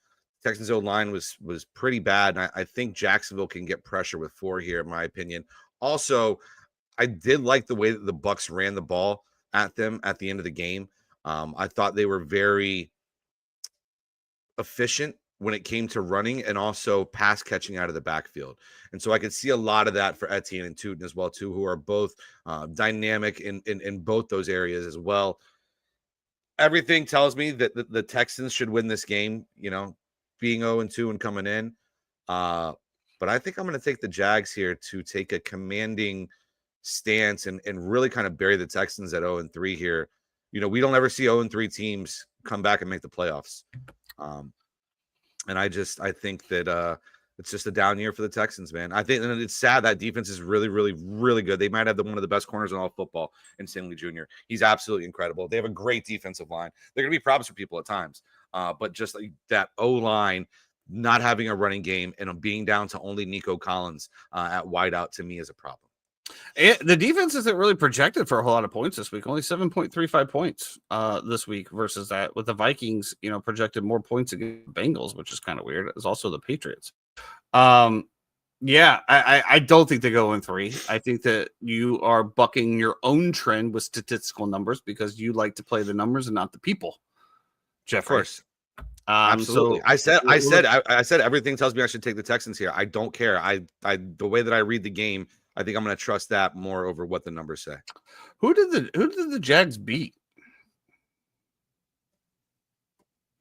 Texans O-line was pretty bad, and I think Jacksonville can get pressure with 4 here, in my opinion. Also, I did like the way that the Bucs ran the ball at them at the end of the game. I thought they were very efficient when it came to running and also pass catching out of the backfield. And so I could see a lot of that for Etienne and Tootin as well, too, who are both dynamic in both those areas as well. Everything tells me that the Texans should win this game, you know, being 0-2 and coming in. But I think I'm going to take the Jags here to take a commanding stance and really kind of bury the Texans at 0-3 here. You know, we don't ever see 0-3 teams come back and make the playoffs. And I think that it's just a down year for the Texans, man. I think, and it's sad that defense is really, really, really good. They might have one of the best corners in all of football in Stanley Jr. He's absolutely incredible. They have a great defensive line. They're going to be problems for people at times. But just like that O-line not having a running game and being down to only Nico Collins at wideout to me is a problem. The defense isn't really projected for a whole lot of points this week. Only 7.35 points this week versus that with the Vikings, you know, projected more points against the Bengals, which is kind of weird. It's also the Patriots. Yeah, I don't think they go in 3. I think that you are bucking your own trend with statistical numbers because you like to play the numbers and not the people, Of Jeffrey. course. Absolutely. So I said everything tells me I should take the Texans here. I don't care. The way that I read the game, I think I'm going to trust that more over what the numbers say. who did the Jags beat?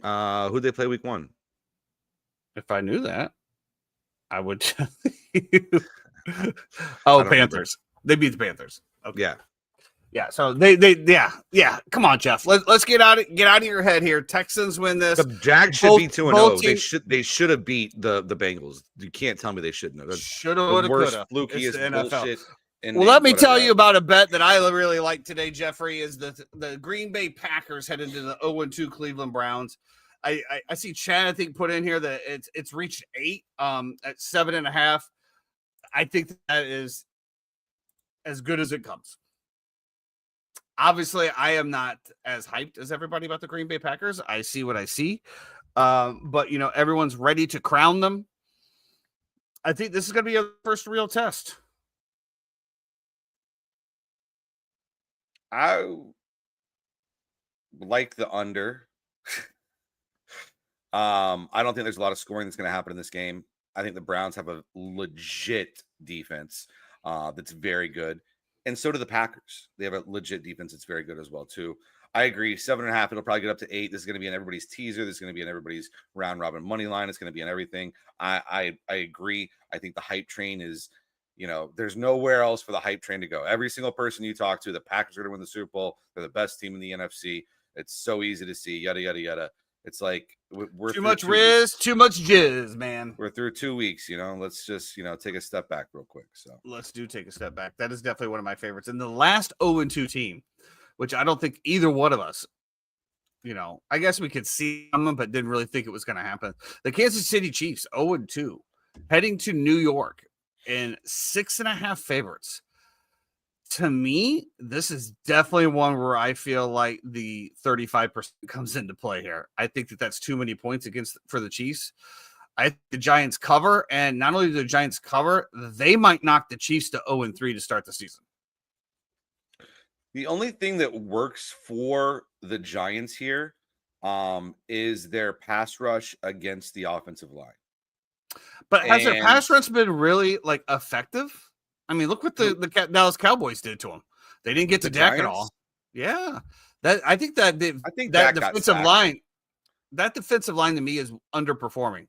Who they play week 1? If I knew that, I would tell you. I Oh, don't remember. Panthers. They beat the Panthers. Okay. Yeah. Yeah. So they yeah. Come on, Jeff. Let's get out of your head here. Texans win this. The Jags should Both- be 2-0. both They teams- should have beat the Bengals. You can't tell me they shouldn't have. That's Should have, the would have, worst, could have. flukiest bullshit. Well, let me tell you about a bet that I really like today, Jeffrey, is the Green Bay Packers headed to the 0-2 Cleveland Browns. I see Chad, I think, put in here that it's reached 8 at 7.5. I think that is as good as it comes. Obviously, I am not as hyped as everybody about the Green Bay Packers. I see what I see. But, everyone's ready to crown them. I think this is going to be a first real test. I like the under. I don't think there's a lot of scoring that's going to happen in this game. I think the Browns have a legit defense that's very good. And so do the Packers. They have a legit defense that's very good as well, too. I agree. 7.5, it'll probably get up to 8. This is going to be in everybody's teaser. This is going to be in everybody's round robin money line. It's going to be in everything. I agree. I think the hype train is, there's nowhere else for the hype train to go. Every single person you talk to, the Packers are going to win the Super Bowl. They're the best team in the NFC. It's so easy to see. Yada, yada, yada. It's like we're too much riz, too much jizz, man. We're through 2 weeks, Let's just, take a step back real quick. So let's take a step back. That is definitely one of my favorites. And the last 0-2 team, which I don't think either one of us, I guess we could see them, but didn't really think it was going to happen. The Kansas City Chiefs, 0-2, heading to New York in 6.5 favorites. To me, this is definitely one where I feel like the 35% comes into play here. I think that's too many points for the Chiefs. I think the Giants cover, and not only do the Giants cover, they might knock the Chiefs to 0-3 to start the season. The only thing that works for the Giants here is their pass rush against the offensive line. But has their pass rush been really effective? I mean, look what the Dallas Cowboys did to them. They didn't get to Dak at all. Yeah, I think that defensive line, to me is underperforming.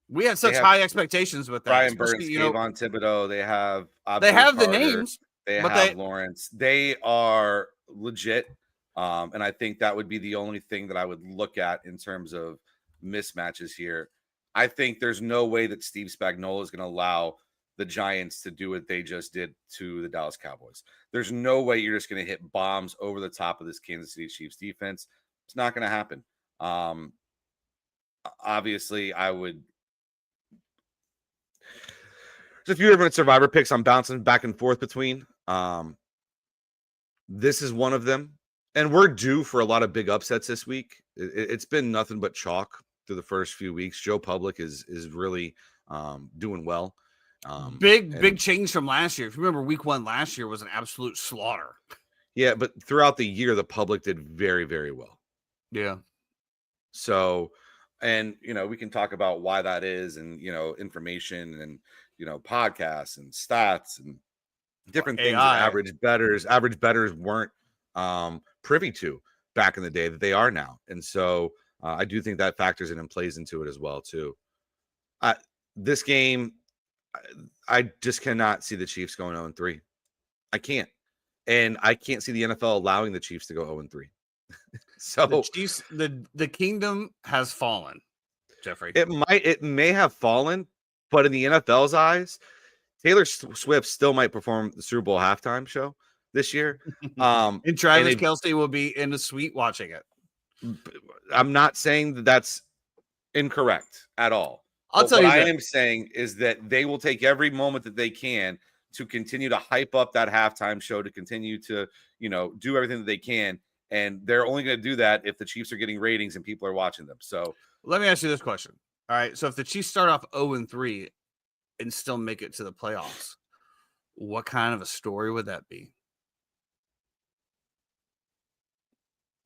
We had such high expectations with that. Brian Burns, Kayvon Thibodeau. They have the names. They have Lawrence. They are legit, and I think that would be the only thing that I would look at in terms of mismatches here. I think there's no way that Steve Spagnuolo is going to allow the Giants to do what they just did to the Dallas Cowboys. There's no way you're just going to hit bombs over the top of this Kansas City Chiefs defense. It's not going to happen. Obviously, I would. There's a few different survivor picks I'm bouncing back and forth between. This is one of them. And we're due for a lot of big upsets this week. It's been nothing but chalk through the first few weeks. Joe Public is really doing well. Big change from last year. If you remember, week 1 last year was an absolute slaughter. Yeah, but throughout the year, the Public did very, very well. Yeah. So, and, we can talk about why that is and, information and, podcasts and stats and different things that average bettors weren't privy to back in the day that they are now. And so I do think that factors in and plays into it as well, too. This game, I just cannot see the Chiefs going 0-3. I can't. And I can't see the NFL allowing the Chiefs to go 0-3. So the Chiefs, the kingdom has fallen, Jeffrey. It may have fallen, but in the NFL's eyes, Taylor Swift still might perform the Super Bowl halftime show this year. And Travis Kelce will be in the suite watching it. I'm not saying that that's incorrect at all. What I am saying is that they will take every moment that they can to continue to hype up that halftime show, to continue to, do everything that they can. And they're only going to do that if the Chiefs are getting ratings and people are watching them. So let me ask you this question. All right. So if the Chiefs start off 0-3 and still make it to the playoffs, what kind of a story would that be?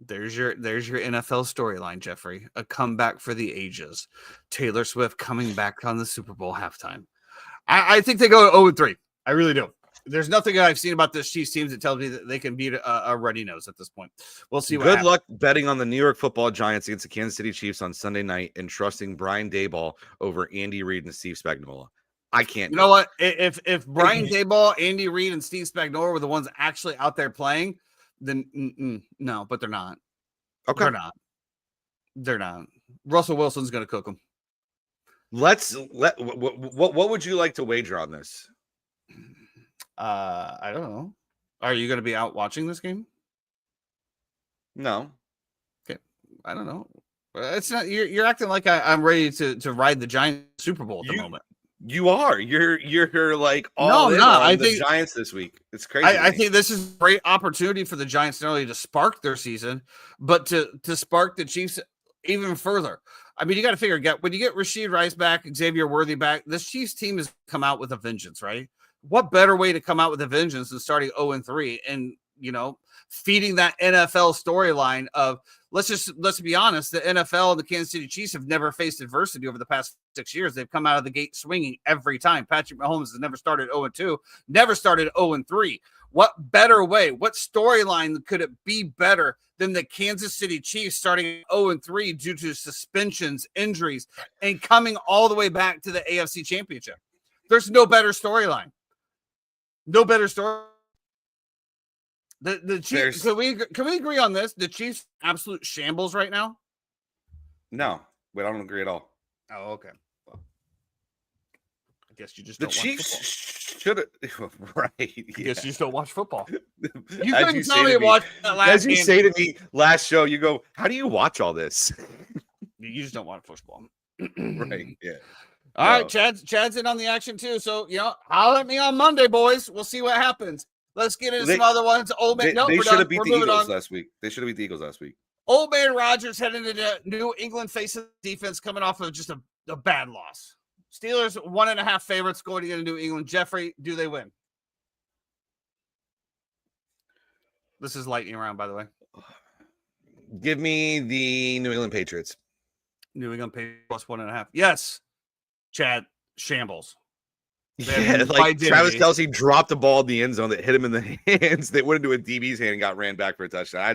There's your NFL storyline, Jeffrey. A comeback for the ages. Taylor Swift coming back on the Super Bowl halftime. I think they go 0-3. I really do. There's nothing that I've seen about this Chiefs team that tells me that they can beat a ruddy nose at this point. We'll see what Good happens. luck betting on the New York Football Giants against the Kansas City Chiefs on Sunday night and trusting Brian Daboll over Andy Reid and Steve Spagnuolo. I can't. You know what? If Brian Daboll, Andy Reid, and Steve Spagnuolo were the ones actually out there playing, then no, but they're not. Okay. They're not. Russell Wilson's going to cook them. What would you like to wager on this? I don't know. Are you going to be out watching this game? No. Okay. I don't know. It's not. You're acting like I'm ready to ride the Giants Super Bowl at the moment. You are. You're like all in on I think Giants this week. It's crazy. I think this is a great opportunity for the Giants not only to spark their season, but to spark the Chiefs even further. I mean, you got to figure, when you get Rashid Rice back, Xavier Worthy back, this Chiefs team has come out with a vengeance, right? What better way to come out with a vengeance than starting 0-3 and, feeding that NFL storyline of, let's be honest, the NFL and the Kansas City Chiefs have never faced adversity over the past 6 years. They've come out of the gate swinging every time. Patrick Mahomes has never started 0-2, never started 0-3. What better way? What storyline could it be better than the Kansas City Chiefs starting 0-3 due to suspensions, injuries, and coming all the way back to the AFC Championship? There's no better storyline. No better story. The Chiefs. Can we agree on this? The Chiefs absolute shambles right now. No, I don't agree at all. Oh, okay. Well, I guess you just the don't Chiefs watch should have right. I guess you just don't watch football. You As couldn't tell me to watch that last As you game. say to me last show, you go, "How do you watch all this?" You just don't watch football. Right. Yeah. All right, Chad's in on the action too. So, holler at me on Monday, boys. We'll see what happens. Let's get into some other ones. Old man, they should have beat the Eagles on. last week. They should have beat the Eagles last week. Old man Rodgers heading into New England facing defense coming off of just a bad loss. Steelers 1.5 favorites going to New England. Jeffrey, do they win? This is lightning round, by the way. Give me the New England Patriots. New England Patriots plus 1.5. Yes. Chad, shambles. Yeah, like Travis Kelce dropped the ball in the end zone that hit him in the hands. That went into a DB's hand and got ran back for a touchdown. I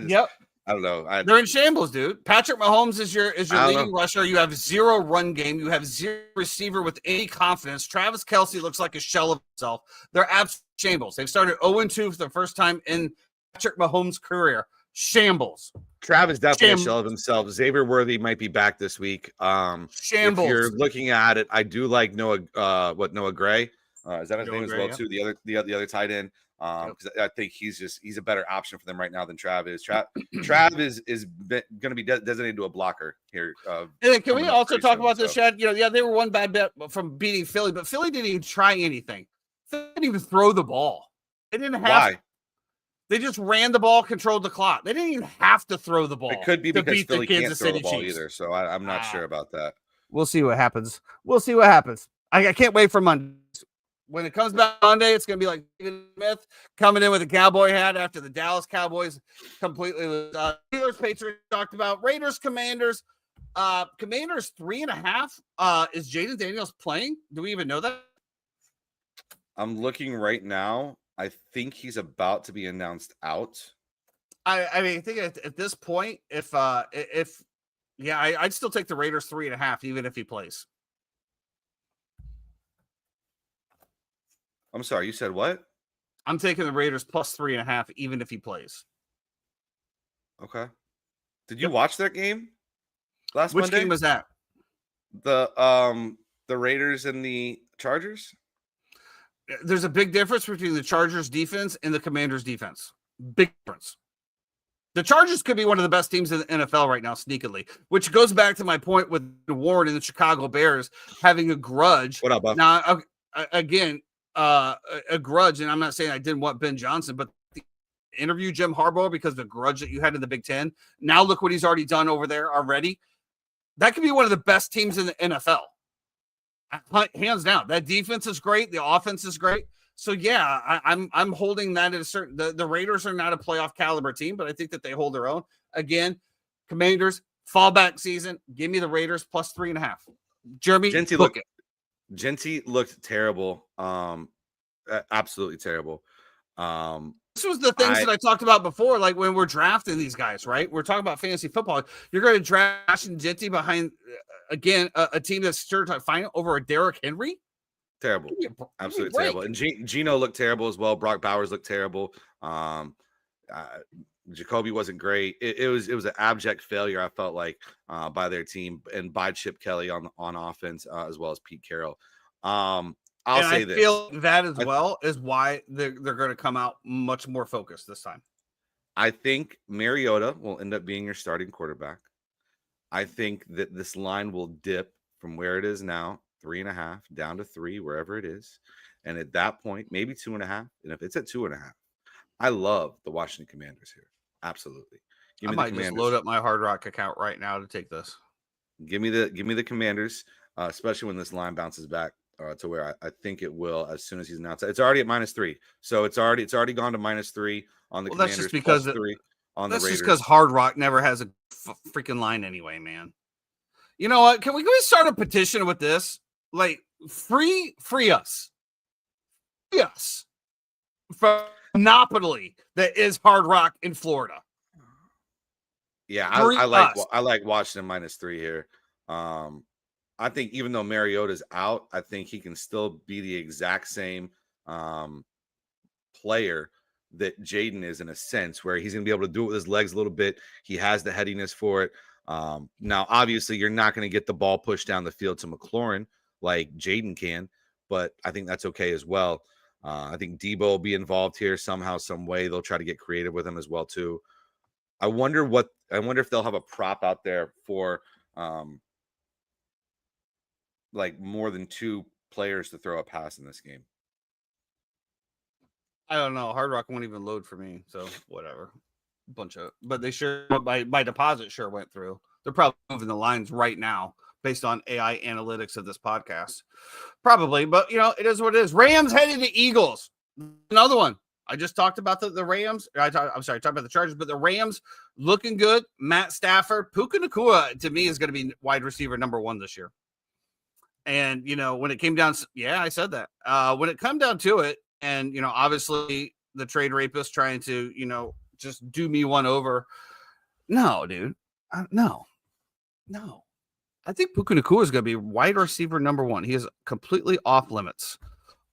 don't know. They're in shambles, dude. Patrick Mahomes is your leading rusher. You have zero run game. You have zero receiver with any confidence. Travis Kelce looks like a shell of himself. They're absolute shambles. They've started 0-2 for the first time in Patrick Mahomes' career. Shambles. Travis definitely a shell of himself. Xavier Worthy might be back this week. Shambles. If you're looking at it, I do like Noah Gray. Is that his name as well too? The other tight end. Because I think he's a better option for them right now than Trav is. Trav is going to be designated to a blocker here. And can we also talk about this, Chad? They were one bad bet from beating Philly, but Philly didn't even try anything. They didn't even throw the ball. They didn't have. Why? They just ran the ball, controlled the clock. They didn't even have to throw the ball. It could be because Philly can't throw the ball Chiefs either. So I'm not sure about that. We'll see what happens. I can't wait for Monday. When it comes back Monday, it's going to be like David Smith coming in with a cowboy hat after the Dallas Cowboys completely lose. Steelers, Patriots talked about. Raiders, Commanders. Commanders 3.5. Is Jaden Daniels playing? Do we even know that? I'm looking right now. I think he's about to be announced out. I mean, I think at this point, I'd still take the Raiders 3.5, even if he plays. I'm sorry, you said what? I'm taking the Raiders plus 3.5, even if he plays. Okay. Did you watch that game last Which Monday? game was that? The Raiders and the Chargers? There's a big difference between the Chargers defense and the Commanders defense. Big difference. The Chargers could be one of the best teams in the NFL right now, sneakily, which goes back to my point with Warren and the Chicago Bears having a grudge. What up, Buff? Now, again, a grudge, and I'm not saying I didn't want Ben Johnson, but interview Jim Harbaugh because of the grudge that you had in the Big Ten. Now look what he's already done over there already. That could be one of the best teams in the NFL. Hands down. That defense is great. The offense is great. So yeah, I'm holding that at a certain. The Raiders are not a playoff caliber team, but I think that they hold their own. Again, Commanders fallback season. Give me the Raiders plus 3.5. Jeremy, Genty looked terrible. Absolutely terrible. This was the things that I talked about before, like when we're drafting these guys, right? We're talking about fantasy football. You're going to draft Genty behind again a team that's certified final over a Derrick Henry. Terrible, absolutely terrible. And Gino looked terrible as well. Brock Bowers looked terrible. Jacoby wasn't great. It was an abject failure. I felt like by their team and by Chip Kelly on offense as well as Pete Carroll. I feel that as well is why they're going to come out much more focused this time. I think Mariota will end up being your starting quarterback. I think that this line will dip from where it is now, 3.5 down to 3, wherever it is. And at that point, maybe 2.5. And if it's at 2.5, I love the Washington Commanders here. Absolutely. I might just load up my Hard Rock account right now to take this. Give me the Commanders, especially when this line bounces back to where I think it will as soon as he's announced. It's already at -3, so it's already gone to -3 on the Commanders. That's just because +3 on the Raiders. That's just because Hard Rock never has a freaking line anyway, man. You know what? Can we start a petition with this? Like, free us from monopoly that is Hard Rock in Florida. Yeah, I like Washington -3 here. I think even though Mariota's out, I think he can still be the exact same player that Jaden is in a sense, where he's going to be able to do it with his legs a little bit. He has the headiness for it. Now, obviously, you're not going to get the ball pushed down the field to McLaurin like Jaden can, but I think that's okay as well. I think Debo will be involved here somehow, some way. They'll try to get creative with him as well too. I wonder if they'll have a prop out there for like more than 2 players to throw a pass in this game. I don't know. Hard Rock won't even load for me, so whatever. But they sure my deposit sure went through. They're probably moving the lines right now based on AI analytics of this podcast. Probably, but it is what it is. Rams headed to Eagles. Another one. I just talked about the Rams. I talked about the Chargers, but the Rams looking good. Matt Stafford, Puka Nacua to me is going to be wide receiver number 1 this year. And when it came down, I said that. When it come down to it, and obviously the trade rapist trying to just do me one over. No, dude, no. I think Puka Nacua is going to be wide receiver number 1. He is completely off limits.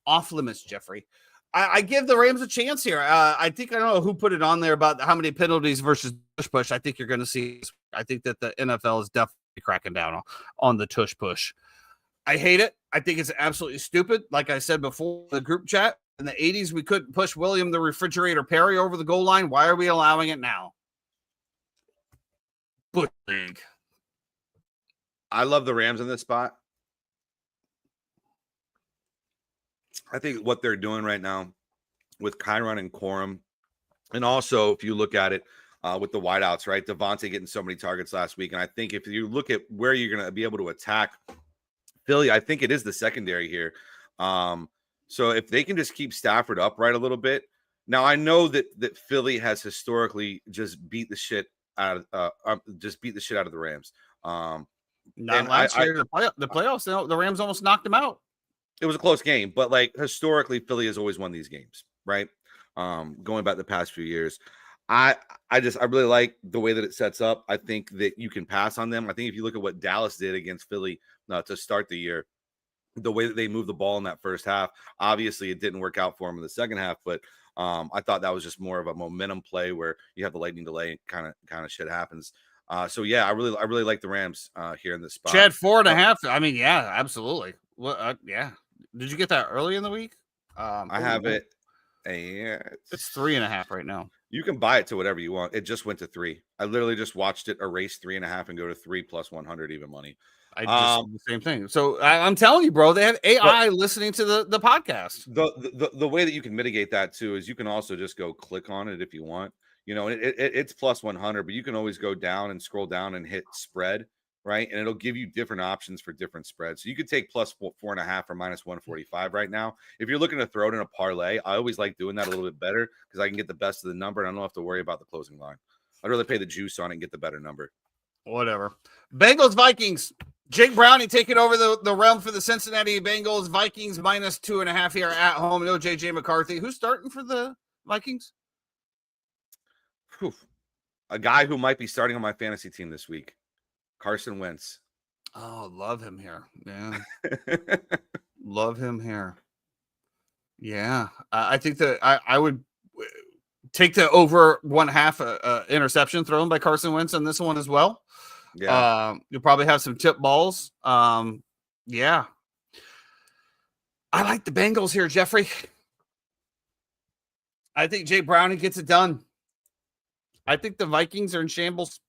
Off limits, Jeffrey. I give the Rams a chance here. I think I don't know who put it on there about how many penalties versus tush push. I think you're going to see. I think that the NFL is definitely cracking down on the tush push. I hate it. I think it's absolutely stupid. Like I said before, the group chat in the 80s, we couldn't push William the Refrigerator Perry over the goal line. Why are we allowing it now? Bush league. I love the Rams in this spot. I think what they're doing right now with Kyron and Corum, and also if you look at it with the wideouts, right? Devontae getting so many targets last week. And I think if you look at where you're going to be able to attack Philly, I think it is the secondary here. So if they can just keep Stafford upright a little bit. Now, I know that Philly has historically just beat the shit out of the Rams. Not last year. The playoffs, the Rams almost knocked them out. It was a close game, but like historically, Philly has always won these games, right? Going back the past few years. I really like the way that it sets up. I think that you can pass on them. I think if you look at what Dallas did against Philly to start the year, the way that they moved the ball in that first half, obviously it didn't work out for them in the second half, but I thought that was just more of a momentum play where you have the lightning delay and kind of shit happens. So yeah, I really like the Rams here in this spot. Chad 4.5. I mean, yeah, absolutely. Well, yeah. Did you get that early in the week? I have it. Yeah, it's 3.5 right now. You can buy it to whatever you want. It just went to 3. I literally just watched it erase 3.5 and go to 3 plus 100 even money. I just did the same thing. So I'm telling you, bro, they have AI listening to the podcast. The way that you can mitigate that too is you can also just go click on it if you want. It's plus 100, but you can always go down and scroll down and hit spread right? And it'll give you different options for different spreads. So you could take plus 4.5 or minus 145 right now. If you're looking to throw it in a parlay, I always like doing that a little bit better because I can get the best of the number and I don't have to worry about the closing line. I'd rather pay the juice on it and get the better number. Whatever. Bengals, Vikings. Jake Browning taking over the realm for the Cincinnati Bengals. Vikings minus 2.5 here at home. No JJ McCarthy. Who's starting for the Vikings? Whew. A guy who might be starting on my fantasy team this week, Carson Wentz. Oh, love him here. Yeah. Love him here. Yeah. I think that I would take the over 1/2 interception thrown by Carson Wentz on this one as well. Yeah. You'll probably have some tip balls. Yeah. I like the Bengals here, Jeffrey. I think Jay Browning gets it done. I think the Vikings are in shambles.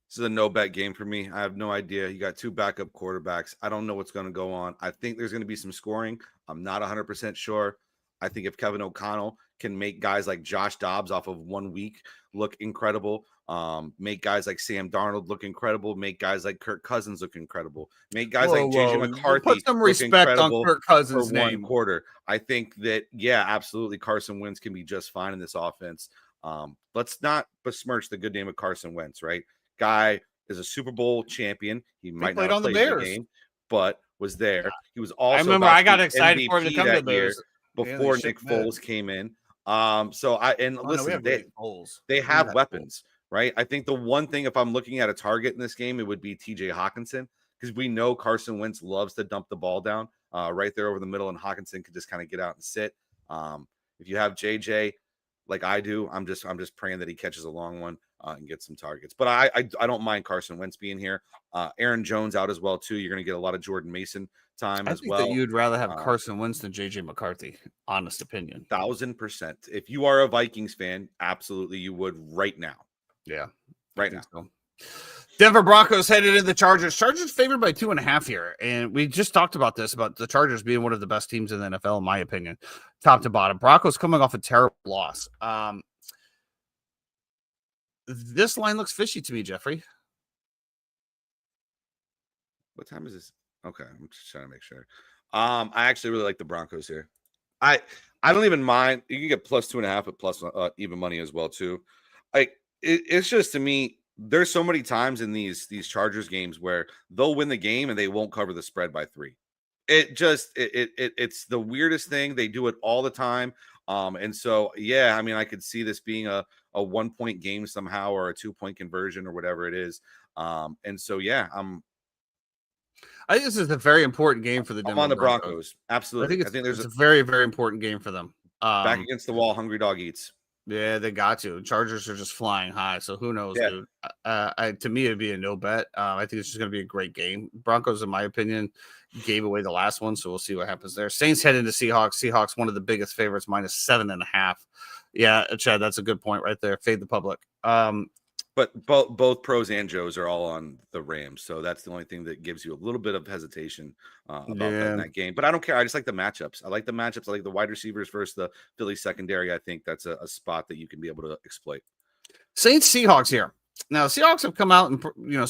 This is a no bet game for me. I have no idea. You got 2 backup quarterbacks. I don't know what's going to go on. I think there's going to be some scoring. I'm not 100% sure. I think if Kevin O'Connell can make guys like Josh Dobbs off of 1 week look incredible, make guys like Sam Darnold look incredible, make guys like Kirk Cousins look incredible, make guys like JJ McCarthy put some respect on Kirk Cousins' for name. 1 quarter. I think that, yeah, absolutely, Carson Wentz can be just fine in this offense. Let's not besmirch the good name of Carson Wentz, right? Guy is a Super Bowl champion. He might not have played the game, but was there. He was also. I remember I got excited for him to come to Bears before Nick Foles came in. Listen, they have weapons, right? I think the one thing, if I'm looking at a target in this game, it would be TJ Hawkinson, because we know Carson Wentz loves to dump the ball down right there over the middle, and Hawkinson could just kind of get out and sit. If you have JJ like I do, I'm just praying that he catches a long one and gets some targets. But I don't mind Carson Wentz being here. Aaron Jones out as well too. You're going to get a lot of Jordan Mason time as well. I think that you'd rather have Carson Wentz than JJ McCarthy. Honest opinion. 1000%. If you are a Vikings fan, absolutely you would right now. Yeah, right now. So. Denver Broncos headed in the Chargers. Chargers favored by 2.5 here. And we just talked about this, about the Chargers being one of the best teams in the NFL, in my opinion, top to bottom. Broncos coming off a terrible loss. This line looks fishy to me, Jeffrey. What time is this? Okay, I'm just trying to make sure. I actually really like the Broncos here. I don't even mind. You can get plus 2.5 at plus even money as well too. It's just, to me, there's so many times in these Chargers games where they'll win the game and they won't cover the spread by 3. It's the weirdest thing. They do it all the time. And so, yeah, I mean, I could see this being a 1-point game somehow, or a 2-point conversion or whatever it is. And so, yeah, I think this is a very important game for the Denver on the Broncos. Absolutely. I think it's a very, very important game for them. Back against the wall, hungry dog eats. Yeah, they got to. Chargers are just flying high, so who knows, dude? To me, it'd be a no bet. I think it's just going to be a great game. Broncos, in my opinion, gave away the last one, so we'll see what happens there. Saints head into Seahawks. Seahawks, one of the biggest favorites, minus 7.5. Yeah, Chad, that's a good point right there. Fade the public. But both pros and Joes are all on the Rams, so that's the only thing that gives you a little bit of hesitation about that game. But I don't care. I just like the matchups. I like the matchups. I like the wide receivers versus the Philly secondary. I think that's a spot that you can be able to exploit. Saints Seahawks here. Now, Seahawks have come out and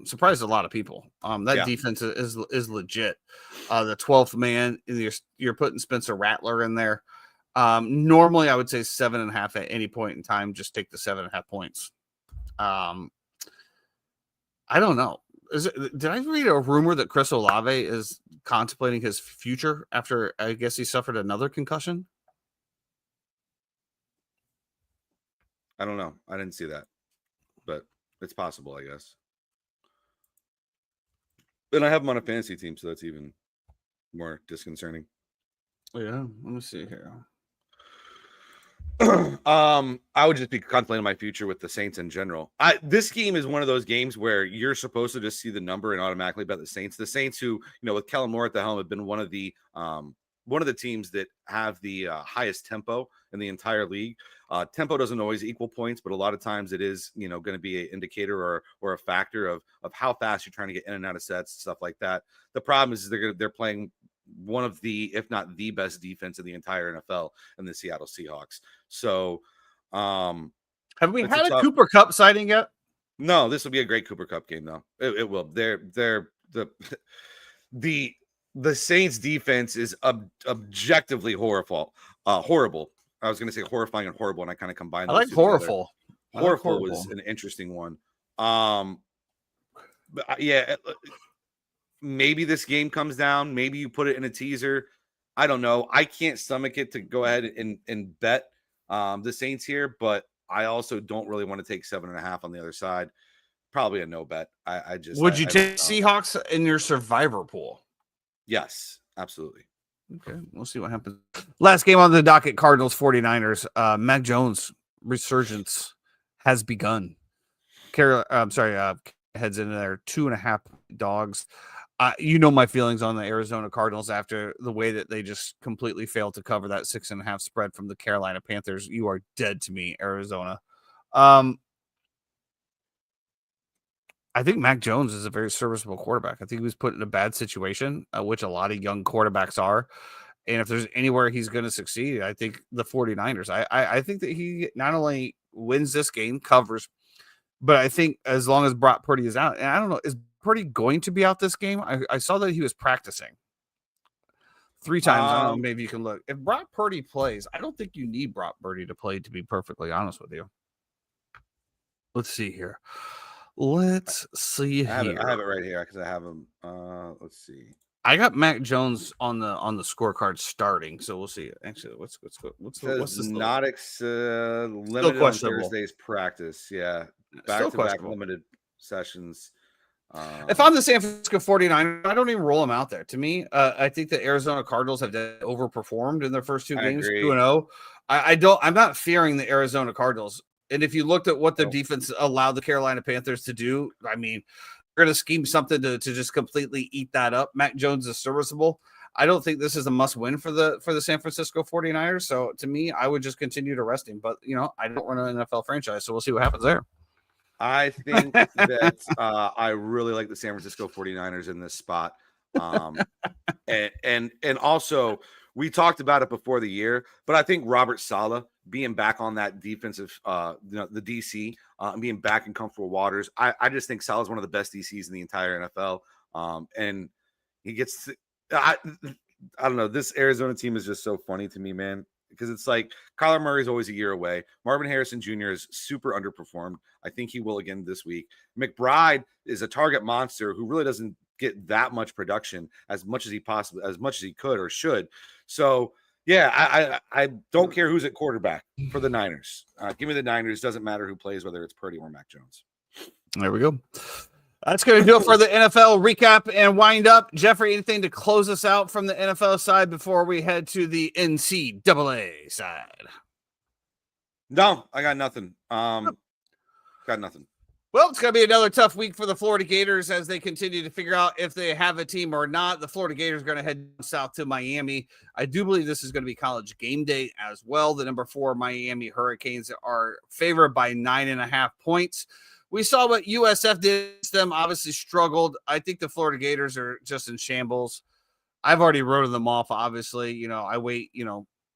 surprised a lot of people. That defense is legit. The 12th man, you're putting Spencer Rattler in there. Normally, I would say 7.5 at any point in time. Just take the 7.5 points. I don't know. Did I read a rumor that Chris Olave is contemplating his future after, I guess, he suffered another concussion? I don't know. I didn't see that, but it's possible, I guess. And I have him on a fantasy team, so that's even more disconcerting. Yeah, let me see here. I would just be contemplating my future with the Saints in general. This game is one of those games where you're supposed to just see the number and automatically bet the Saints. The Saints, who, with Kellen Moore at the helm, have been one of the teams that have the highest tempo in the entire league. Tempo doesn't always equal points, but a lot of times it is, going to be an indicator or a factor of how fast you're trying to get in and out of sets, stuff like that. The problem is they're playing one of the, if not the best defense in the entire NFL in the Seattle Seahawks. So, have we had a Cooper Kupp sighting yet? No, this will be a great Cooper Cup game, though. It will. They're the the Saints defense is objectively horrible. Horrible. I was going to say horrifying and horrible, and I kind of combined I those like two together. horrible. Horrible was an interesting one. But yeah, maybe this game comes down. Maybe you put it in a teaser. I don't know. I can't stomach it to go ahead and bet the Saints here, but I also don't really want to take 7.5 on the other side. Probably a no bet. Would you take Seahawks in your survivor pool? Yes, absolutely. Okay, we'll see what happens. Last game on the docket, Cardinals 49ers. Mac Jones resurgence has begun. Heads into there 2.5 dogs. You know my feelings on the Arizona Cardinals after the way that they just completely failed to cover that 6.5 spread from the Carolina Panthers. You are dead to me, Arizona. I think Mac Jones is a very serviceable quarterback. I think he was put in a bad situation, which a lot of young quarterbacks are. And if there's anywhere he's going to succeed, I think the 49ers. I think that he not only wins this game, covers, but I think as long as Brock Purdy is out, and I don't know, is Purdy going to be out this game? I saw that he was practicing 3 times. I don't know, maybe you can look. If Brock Purdy plays, I don't think you need Brock Purdy to play, to be perfectly honest with you. Let's see here. Let's see I have here. I have it right here because I have him. Let's see. I got Mac Jones on the scorecard starting, so we'll see. Actually, what's this? Not limited on Thursday's practice. Yeah, back-to-back limited sessions. If I'm the San Francisco 49ers, I don't even roll them out there. To me, I think the Arizona Cardinals have overperformed in their first 2 games, 2-0. I'm not fearing the Arizona Cardinals. And if you looked at what the defense allowed the Carolina Panthers to do, I mean, they're going to scheme something to just completely eat that up. Mac Jones is serviceable. I don't think this is a must-win for the San Francisco 49ers. So to me, I would just continue to rest him. But, I don't run an NFL franchise, so we'll see what happens there. I think that I really like the San Francisco 49ers in this spot. And also, we talked about it before the year, but I think Robert Saleh being back on that defensive, the DC, being back in comfortable waters. I just think Saleh is one of the best DCs in the entire NFL. And he gets, I don't know, this Arizona team is just so funny to me, man, because it's like Kyler Murray is always a year away. Marvin Harrison Jr. is super underperformed. I think he will again this week. McBride is a target monster who really doesn't get that much production as much as he could or should. So yeah, I don't care who's at quarterback for the Niners. Give me the Niners. Doesn't matter who plays, whether it's Purdy or Mac Jones. There we go. That's going to do it for the NFL recap and wind up. Jeffrey, anything to close us out from the NFL side before we head to the NCAA side? No, I got nothing. Got nothing. Well, it's going to be another tough week for the Florida Gators as they continue to figure out if they have a team or not. The Florida Gators are going to head south to Miami. I do believe this is going to be College game day as well. The number 4 Miami Hurricanes are favored by 9.5 points. We saw what USF did to them, obviously struggled. I think the Florida Gators are just in shambles. I've already written them off, obviously. I wait,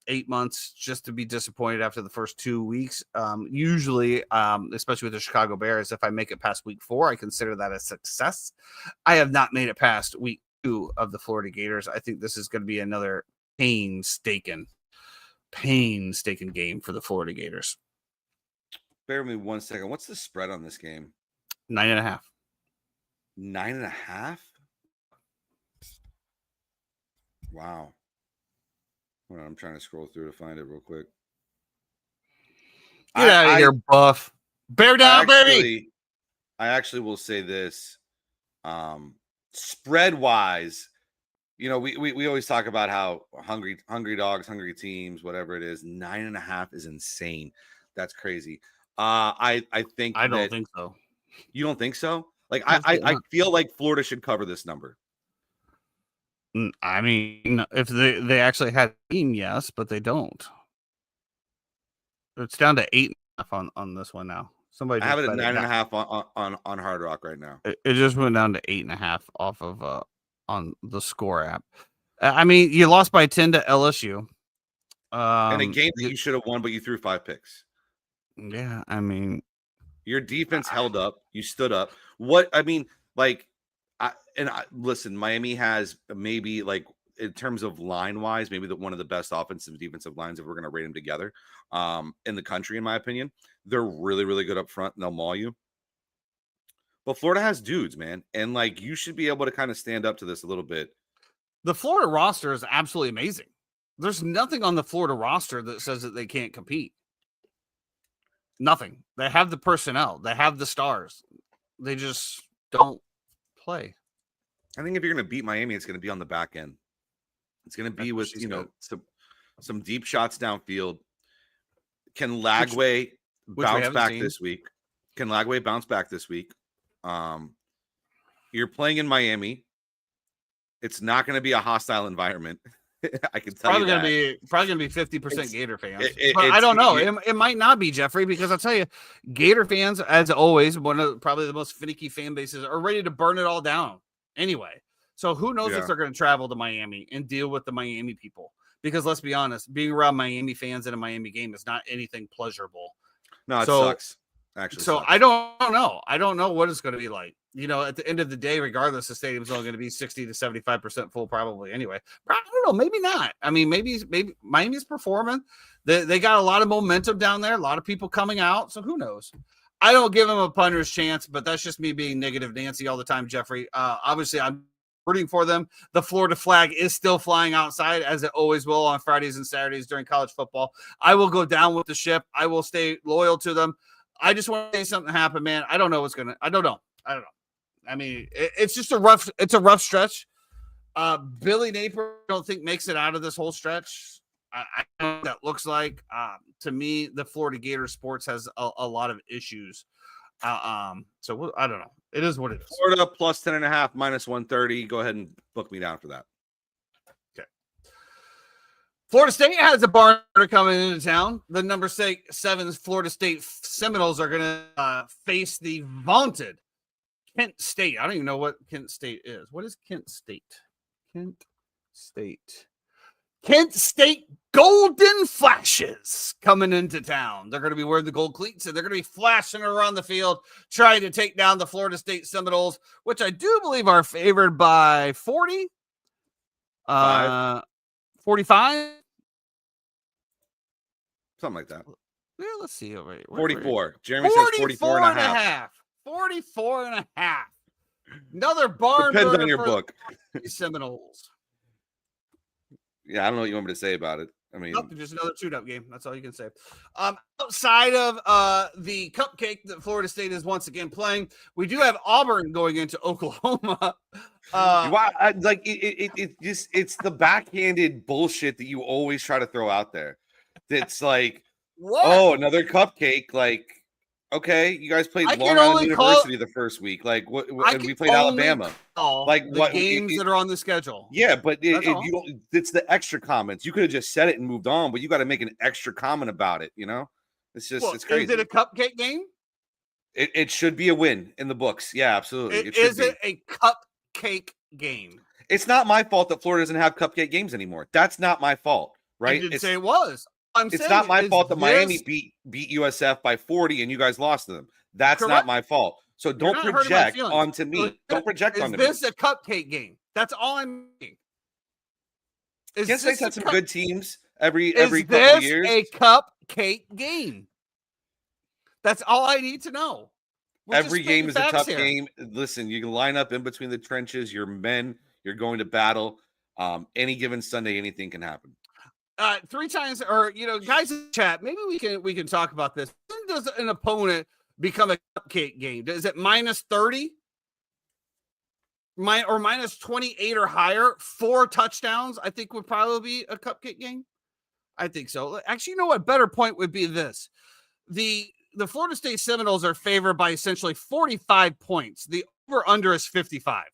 8 months just to be disappointed after the first 2 weeks. Usually, especially with the Chicago Bears, if I make it past week 4, I consider that a success. I have not made it past week 2 of the Florida Gators. I think this is going to be another painstaking game for the Florida Gators. Bear with me 1 second. What's the spread on this game? 9.5. 9.5? Wow. Hold on, I'm trying to scroll through to find it real quick. Get out of here, Buff. Bear down, baby. I actually will say this. Spread-wise, we always talk about how hungry dogs, hungry teams, whatever it is. 9.5 is insane. That's crazy. I think I don't think so. You don't think so? Like I feel like Florida should cover this number. I mean, if they actually had a team, yes, but they don't. It's down to 8.5 on this one now. Somebody I have it at 9.5 on Hard Rock right now. It just went down to 8.5 off of on the score app. I mean, you lost by 10 to LSU. In a game that you should have won, but you threw 5 picks. Yeah, I mean, Your defense held up. You stood up. What I mean, like, listen, Miami has maybe like in terms of line wise, maybe one of the best offensive defensive lines if we're going to rate them together in the country, in my opinion. They're really, really good up front and they'll maul you. But Florida has dudes, man. And like you should be able to kind of stand up to this a little bit. The Florida roster is absolutely amazing. There's nothing on the Florida roster that says that they can't compete. Nothing. They have the personnel. They have the stars. They just don't play. I think if you're going to beat Miami, it's going to be on the back end. It's going to be with, some deep shots downfield. Can Lagway bounce back this week? Can Lagway bounce back this week? You're playing in Miami. It's not going to be a hostile environment. I can tell you that. Probably gonna be 50% Gator fans. But I don't know. It might not be, Jeffrey, because I'll tell you, Gator fans, as always, one of probably the most finicky fan bases, are ready to burn it all down anyway. So who knows if they're going to travel to Miami and deal with the Miami people? Because let's be honest, being around Miami fans in a Miami game is not anything pleasurable. No, it sucks. Actually, so sucks. I don't know. I don't know what it's going to be like. At the end of the day, regardless, the stadium's only going to be 60 to 75% full, probably anyway. But I don't know. Maybe not. I mean, maybe Miami's performing. They got a lot of momentum down there. A lot of people coming out. So who knows? I don't give them a punter's chance, but that's just me being negative Nancy all the time, Jeffrey. Obviously, I'm rooting for them. The Florida flag is still flying outside, as it always will on Fridays and Saturdays during college football. I will go down with the ship. I will stay loyal to them. I just want to say something happen, man. I don't know what's going to – I don't know. I mean, it's just a rough stretch. Billy Napier, I don't think, makes it out of this whole stretch. I don't know what that looks like. To me, the Florida Gator sports has a lot of issues. So I don't know. It is what it is. Florida plus 10.5, minus 130. Go ahead and book me down for that. Okay. Florida State has a barn coming into town. The number 7 Florida State Seminoles are going to face the vaunted Kent State. I don't even know what Kent State is. What is Kent State? Kent State Golden Flashes coming into town. They're going to be wearing the gold cleats, and they're going to be flashing around the field, trying to take down the Florida State Seminoles, which I do believe are favored by 40. 45? Something like that. Yeah, let's see over here. 44. Jeremy says 44 and a half. 44 and a half. Another barn Depends burner on your book. Seminoles. Yeah, I don't know what you want me to say about it. I mean, just another tune-up game. That's all you can say. Outside of the cupcake that Florida State is once again playing, we do have Auburn going into Oklahoma. It's the backhanded bullshit that you always try to throw out there. It's like, oh, another cupcake. Like, okay, you guys played Long Island University the first week. Like, and we played Alabama. Like the games that are on the schedule. Yeah, but it's the extra comments. You could have just said it and moved on, but you got to make an extra comment about it. It's just it's crazy. Is it a cupcake game? It should be a win in the books. Yeah, absolutely. Is it a cupcake game? It's not my fault that Florida doesn't have cupcake games anymore. That's not my fault, right? I didn't say it was. It's not my fault that Miami beat USF by 40 and you guys lost to them. That's not my fault. So don't project onto me. Don't project onto me. Is this a cupcake game? That's all I'm saying. Kent State's had some good teams every couple of years. Is this a cupcake game? That's all I need to know. Every game is a tough game. Listen, you can line up in between the trenches. You're men. You're going to battle. Any given Sunday, anything can happen. 3 times, or guys in the chat, maybe we can talk about this. When does an opponent become a cupcake game? Is it minus 30? Or minus 28 or higher? 4 touchdowns, I think, would probably be a cupcake game. I think so. Actually, you know what? Better point would be this. The Florida State Seminoles are favored by essentially 45 points. The over-under is 55.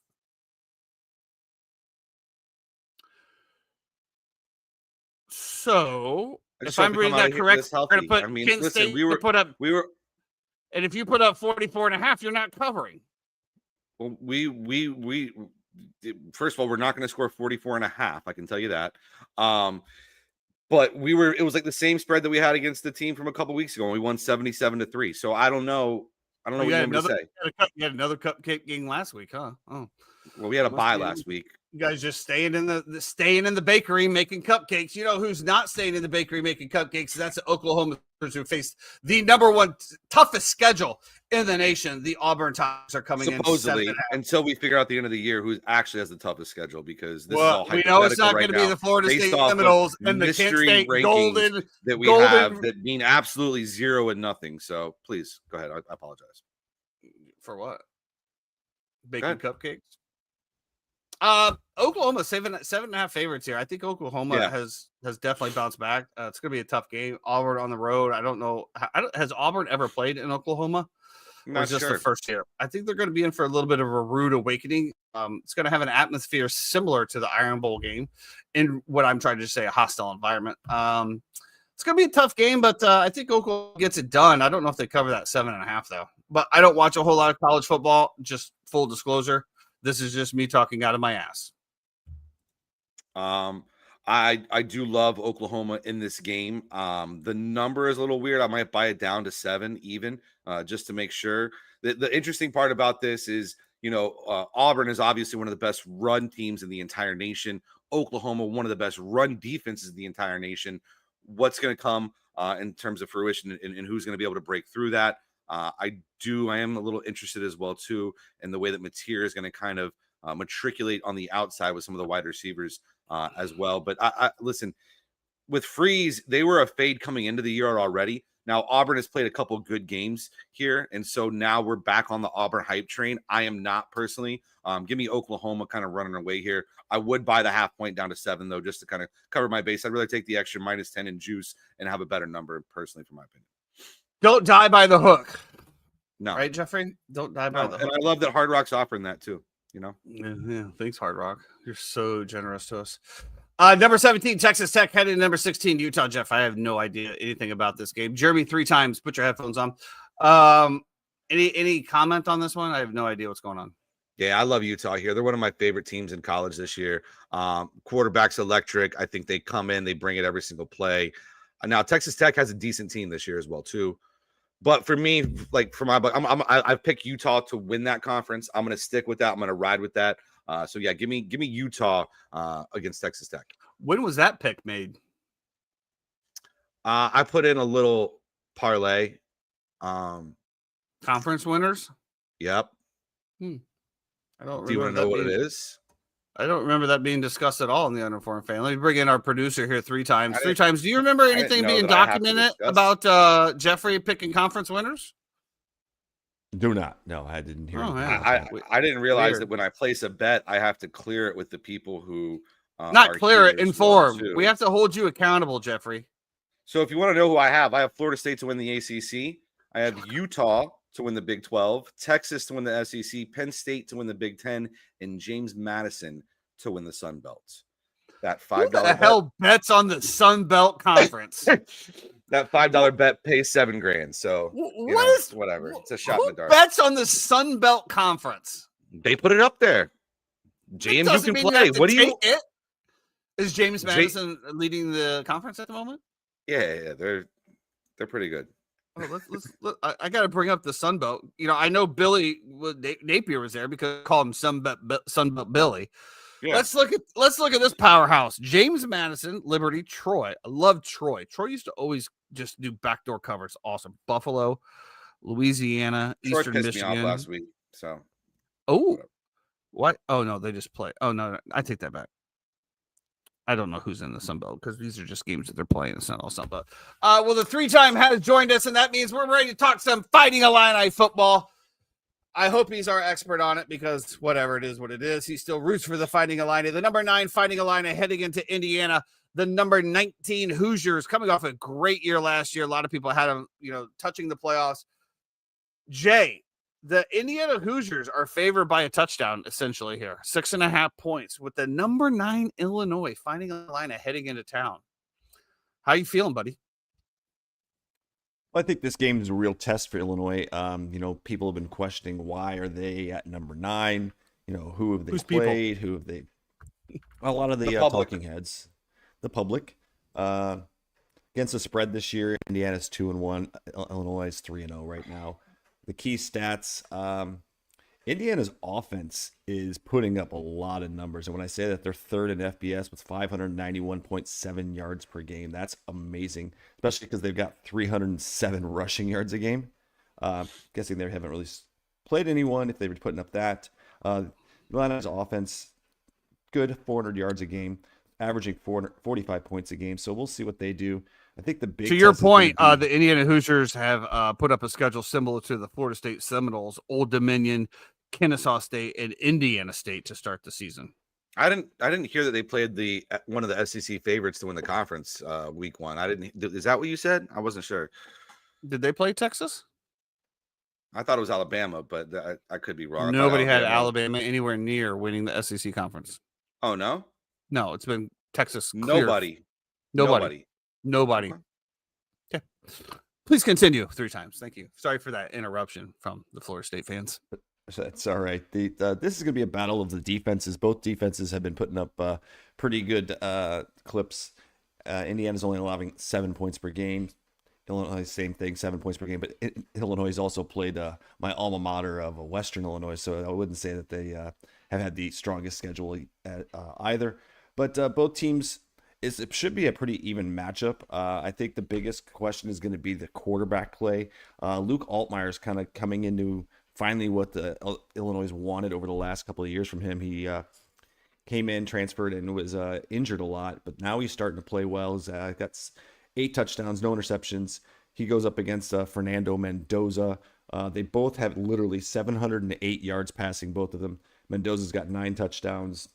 So, if I'm reading that correct, we're going to put Kent State to put up. And if you put up 44 and a half, you're not covering. Well, first of all, we're not going to score 44 and a half. I can tell you that. But it was like the same spread that we had against the team from a couple weeks ago. And we won 77-3. So I don't know. I don't know what you want me to say. You had another cupcake game last week, huh? Oh, Well, we had a bye last week. you guys just staying in the bakery making cupcakes. You know who's not staying in the bakery making cupcakes? That's the Oklahoma Sooners, who face the number one toughest schedule in the nation. The Auburn Tigers are coming supposedly in until we figure out the end of the year who actually has the toughest schedule, because this is well, all we know it's not right going to be the Florida State Seminoles and the Kent State Golden that we have that mean absolutely zero and nothing. So please go ahead. I apologize. For what? Baking cupcakes. Oklahoma 7.5 favorites here. I think Oklahoma has definitely bounced back. It's going to be a tough game. Auburn on the road. I don't know. Has Auburn ever played in Oklahoma? Or is this the first year? I think they're going to be in for a little bit of a rude awakening. It's going to have an atmosphere similar to the Iron Bowl game, in what I'm trying to say, a hostile environment. It's going to be a tough game, but I think Oklahoma gets it done. I don't know if they cover that 7.5 though. But I don't watch a whole lot of college football. Just full disclosure. This is just me talking out of my ass. I do love Oklahoma in this game. The number is a little weird. I might buy it down to 7 even, just to make sure. The interesting part about this is, Auburn is obviously one of the best run teams in the entire nation. Oklahoma, one of the best run defenses in the entire nation. What's going to come in terms of fruition and who's going to be able to break through that? I am a little interested as well, too, in the way that Mateer is going to kind of matriculate on the outside with some of the wide receivers as well. But I listen, with Freeze, they were a fade coming into the year already. Now, Auburn has played a couple good games here, and so now we're back on the Auburn hype train. I am not personally. Give me Oklahoma kind of running away here. I would buy the half point down to 7, though, just to kind of cover my base. I'd really take the extra -10 in juice and have a better number, personally, for my opinion. Don't die by the hook. No. Right, Jeffrey? Don't die by the hook. And I love that Hard Rock's offering that, too. Yeah, thanks, Hard Rock. You're so generous to us. Number 17, Texas Tech, heading to number 16, Utah. Jeff, I have no idea anything about this game. Jeremy, 3 times. Put your headphones on. Any comment on this one? I have no idea what's going on. Yeah, I love Utah here. They're one of my favorite teams in college this year. Quarterback's electric. I think they come in, they bring it every single play. Now, Texas Tech has a decent team this year as well, too. But for me, like for my, I've picked Utah to win that conference. I'm going to stick with that. I'm going to ride with that. So yeah, give me Utah against Texas Tech. When was that pick made? I put in a little parlay. Conference winners. Yep. I don't. Do you want to know what it is? I don't remember that being discussed at all in the Uninformed fan. Let me bring in our producer here 3 times. 3 times. Do you remember anything being documented about Jeffrey picking conference winners? Do not. No, I didn't hear. I didn't realize that when I place a bet, I have to clear it with the people who not clear it, inform. We have to hold you accountable, Jeffrey. So if you want to know who I have Florida State to win the ACC. I have Utah to win the Big 12, Texas to win the SEC, Penn State to win the Big 10, and James Madison to win the Sun Belt. That $5 Who the hell bets on the Sun Belt Conference? That $5 bet pays $7,000. So whatever. It's a shot in the dark. Bets on the Sun Belt Conference. They put it up there. JMU can play. What do you? Is James Madison leading the conference at the moment? Yeah, they're pretty good. Oh, I got to bring up the Sun Belt. I know Billy Napier was there because I call him Sun Belt Billy. Yeah. Let's look at this powerhouse. James Madison, Liberty, Troy. I love Troy. Troy used to always just do backdoor covers. Awesome. Buffalo, Louisiana, Troy Eastern pissed Michigan. me off last week. So. Oh, what? Oh no, they just play. Oh no, I take that back. I don't know who's in the Sun Belt because these are just games that they're playing. It's not all Sun Belt. Well, the 3-time has joined us, and that means we're ready to talk some Fighting Illini football. I hope he's our expert on it because whatever it is, what it is, he still roots for the Fighting Illini. The number 9 Fighting Illini heading into Indiana. The number 19 Hoosiers coming off a great year last year. A lot of people had them, touching the playoffs. Jay, the Indiana Hoosiers are favored by a touchdown essentially here, 6.5 points with the number 9 Illinois Fighting Illini heading into town. How you feeling, buddy? Well, I think this game is a real test for Illinois. People have been questioning why are they at number 9? Who have they played? People? Who have they? A lot of the talking heads, the public. Against the spread this year, Indiana's 2-1. Illinois is 3-0 right now. the key stats. Indiana's offense is putting up a lot of numbers. And when I say that they're third in FBS with 591.7 yards per game, that's amazing, especially because they've got 307 rushing yards a game. Guessing they haven't really played anyone if they were putting up that. Atlanta's offense, good 400 yards a game, averaging 445 points a game. So we'll see what they do. I think the big to your test is gonna point, be- the Indiana Hoosiers have put up a schedule similar to the Florida State Seminoles, Old Dominion, Kennesaw State, and Indiana State to start the season. I didn't hear that they played one of the SEC favorites to win the conference week 1. Is that what you said? I wasn't sure. Did they play Texas? I thought it was Alabama, but I could be wrong. Nobody had Alabama anywhere near winning the SEC conference. Oh no, no, it's been Texas. Clear. Nobody. Okay. Please continue 3 times. Thank you. Sorry for that interruption from the Florida State fans. That's all right. This is going to be a battle of the defenses. Both defenses have been putting up pretty good clips. Indiana's only allowing 7 points per game. Illinois, same thing, 7 points per game. But Illinois has also played my alma mater of Western Illinois, so I wouldn't say that they have had the strongest schedule either. But both teams, it should be a pretty even matchup. I think the biggest question is going to be the quarterback play. Luke Altmaier is kind of coming into finally what the Illinois wanted over the last couple of years from him. He came in, transferred, and was injured a lot, but now he's starting to play well. He's got 8 touchdowns, no interceptions. He goes up against Fernando Mendoza. They both have literally 708 yards passing, both of them. Mendoza's got 9 touchdowns.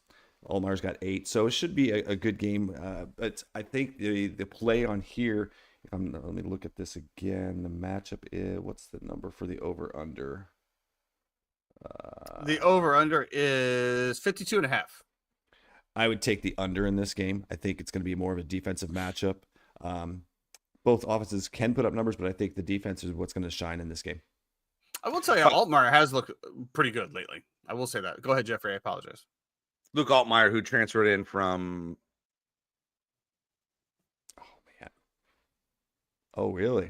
Altmaier's got 8. So it should be a good game. But I think the play on here, let me look at this again. The matchup is, what's the number for the over-under? The over-under is 52.5. I would take the under in this game. I think it's going to be more of a defensive matchup. Both offenses can put up numbers, but I think the defense is what's going to shine in this game. I will tell you, Altmaier has looked pretty good lately. I will say that. Go ahead, Jeffrey. I apologize. Luke Altmaier, who transferred in from... Oh, man. Oh, really?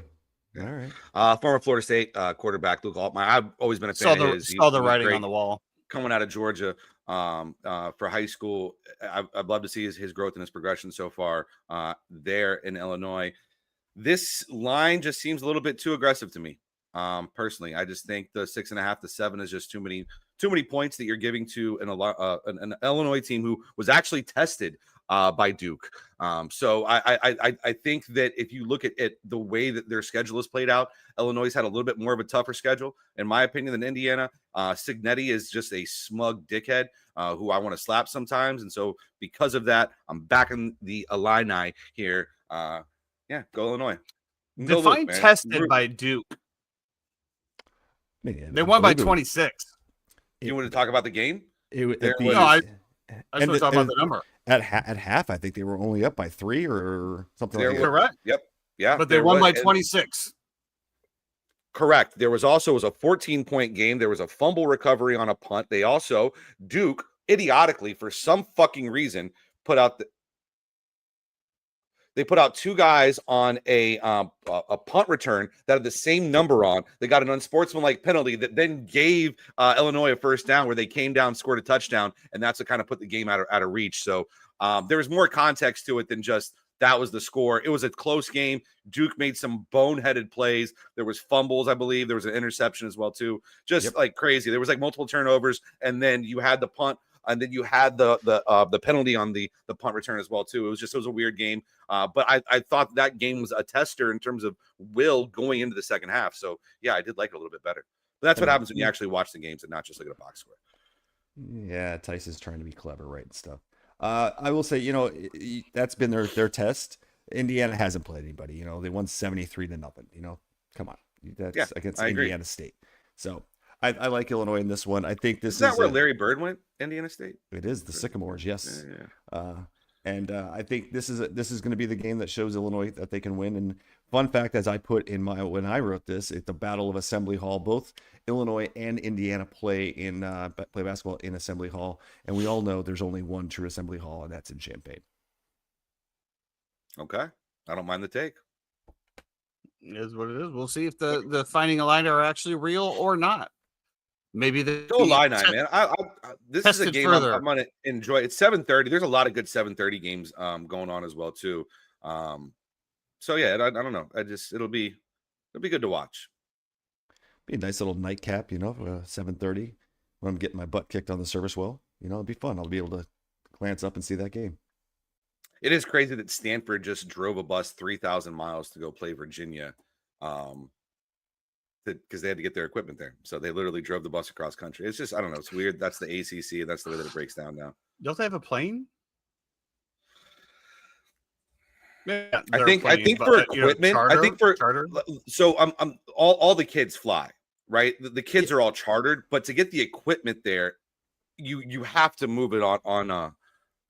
All right. Former Florida State quarterback Luke Altmaier. I've always been a fan of his. Saw the writing on the wall. Coming out of Georgia for high school, I'd love to see his growth and his progression so far there in Illinois. This line just seems a little bit too aggressive to me. Personally, I just think the 6.5 to 7 is just too many points that you're giving to an Illinois team who was actually tested by Duke. So I think that if you look at the way that their schedule is played out, Illinois had a little bit more of a tougher schedule, in my opinion, than Indiana. Signetti is just a smug dickhead who I want to slap sometimes. And so because of that, I'm backing the Illini here. Yeah, go Illinois. Define tested by Duke. Man, they won by 26. You want to talk about the game? I just want to talk about the number. At half, I think they were only up by 3 or something like that. Correct. Yep. Yeah. But they won by 26. Correct. There was a 14-point game. There was a fumble recovery on a punt. They also, Duke, idiotically, for some fucking reason, put out 2 guys on a punt return that had the same number on. They got an unsportsmanlike penalty that then gave Illinois a first down, where they came down, scored a touchdown, and that's what kind of put the game out of reach. So there was more context to it than just that was the score. It was a close game. Duke made some boneheaded plays. There was fumbles, I believe. There was an interception as well too. Just like crazy. There was like multiple turnovers, and then you had the punt. And then you had the penalty on the punt return as well too. It was a weird game, but I thought that game was a tester in terms of will going into the second half. So yeah, I did like it a little bit better. But that's what happens when you actually watch the games and not just look at a box score. Yeah, Tice is trying to be clever, right, and stuff. I will say, that's been their test. Indiana hasn't played anybody. They won 73-0. Come on, that's against Indiana State. So. I like Illinois in this one. I think this is that where Larry Bird went, Indiana State. It is the Sycamores, yes. Yeah. And I think this is going to be the game that shows Illinois that they can win. And fun fact, as I put in when I wrote this, it's the Battle of Assembly Hall. Both Illinois and Indiana play basketball in Assembly Hall, and we all know there's only one true Assembly Hall, and that's in Champaign. Okay, I don't mind the take. Is what it is. We'll see if the Finding Illini are actually real or not. Maybe Go Illini, man. This is a game I'm going to enjoy. It's 7:30. There's a lot of good 7:30 games going on as well too. So yeah, I don't know. It'll be good to watch. Be a nice little nightcap, 7:30 when I'm getting my butt kicked on the service well. It'll be fun. I'll be able to glance up and see that game. It is crazy that Stanford just drove a bus 3,000 miles to go play Virginia. Because they had to get their equipment there. So they literally drove the bus across country. It's just, I don't know. It's weird. That's the ACC. That's the way that it breaks down now. Don't they have a plane? Yeah, I think for equipment, I think for charter. So all the kids fly, right? The kids are all chartered, but to get the equipment there, you have to move it on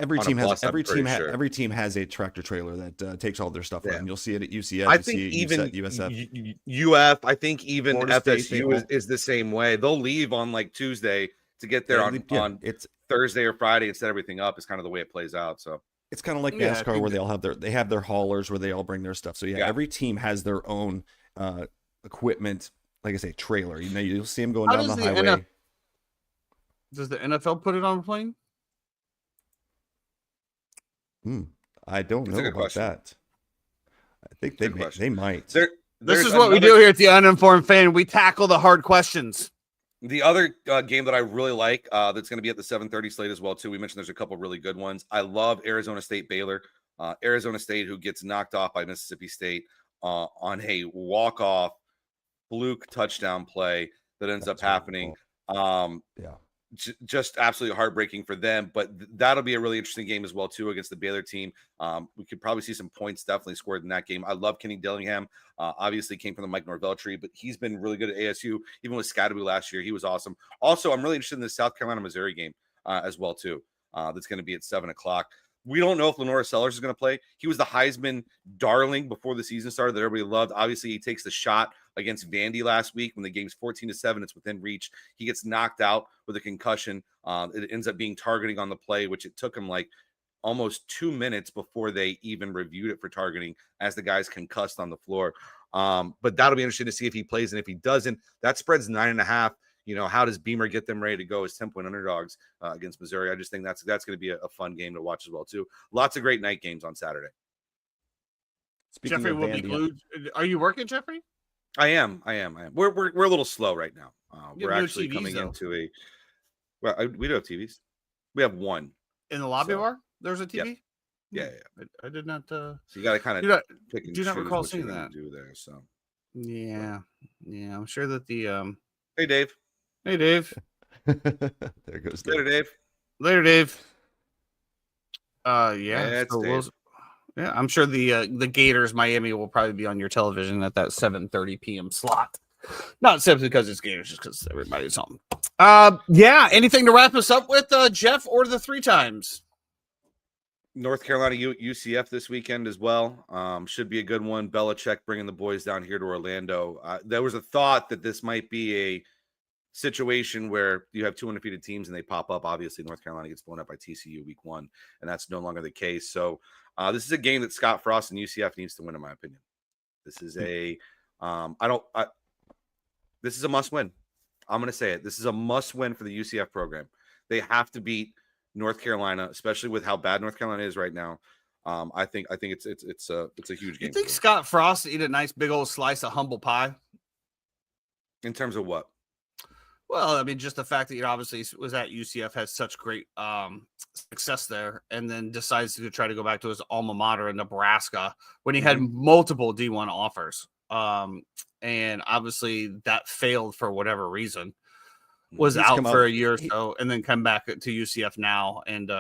Every team has a tractor trailer that takes all their stuff on. You'll see it at UCF. I think even USF. UF. I think even FSU is the same way. They'll leave on like Tuesday to get there on it's Thursday or Friday and set everything up. It's kind of the way it plays out. So it's kind of like NASCAR where they have their haulers where they all bring their stuff. So every team has their own equipment. Like I say, trailer. You'll see them going down the highway. Does the NFL put it on a plane? I don't know about that. I think they might. This is what we do here at the Uninformed Fan. We tackle the hard questions. The other game that I really like that's going to be at the 7:30 slate as well, too. We mentioned there's a couple really good ones. I love Arizona State Baylor. Arizona State, who gets knocked off by Mississippi State on a walk-off fluke touchdown play that ends up happening. Just absolutely heartbreaking for them, but that'll be a really interesting game as well too against the Baylor team. We could probably see some points definitely scored in that game. I love Kenny Dillingham. Obviously came from the Mike Norvell tree, but he's been really good at ASU. Even with Scadaboo last year, he was awesome. Also, I'm really interested in the South Carolina Missouri game as well too. That's going to be at 7:00. We don't know if Lenora Sellers is going to play. He was the Heisman darling before the season started that everybody loved. Obviously, he takes the shot against Vandy last week when the game's 14-7. It's within reach. He gets knocked out with a concussion. It ends up being targeting on the play, which it took him like almost 2 minutes before they even reviewed it for targeting as the guy's concussed on the floor. But that'll be interesting to see if he plays. And if he doesn't, that spread's 9.5. How does Beamer get them ready to go as 10-point underdogs against Missouri? I just think that's going to be a fun game to watch as well, too. Lots of great night games on Saturday. Jeffrey will be glued. Are you working, Jeffrey? I am. We're a little slow right now. We're actually coming into a. Well, we do have TVs. We have one in the lobby bar. There's a TV. Yeah. I did not. So you got to kind of pick and do not choose recall what seeing you're that. do there. So yeah. I'm sure that the. Hey, Dave. Hey, Dave. There goes Dave. Later, Dave. Yeah. It's Dave. I'm sure the Gators Miami will probably be on your television at that 7:30 p.m. slot. Not simply because it's Gators, just because everybody's home. Anything to wrap us up with, Jeff, or the 3 times? North Carolina UCF this weekend as well. Should be a good one. Belichick bringing the boys down here to Orlando. There was a thought that this might be a situation where you have 2 undefeated teams and they pop up. Obviously, North Carolina gets blown up by TCU week 1, and that's no longer the case. So this is a game that Scott Frost and UCF needs to win, in my opinion. This is a this is a must win. I'm going to say it. This is a must win for the UCF program. They have to beat North Carolina, especially with how bad North Carolina is right now. I think it's a huge game. You think Scott Frost eat a nice big old slice of humble pie? In terms of what? Well, I mean, just the fact that he obviously was at UCF, had such great success there, and then decides to try to go back to his alma mater in Nebraska when he had multiple D1 offers. And obviously that failed for whatever reason. Was out for a year or so, and then come back to UCF now. And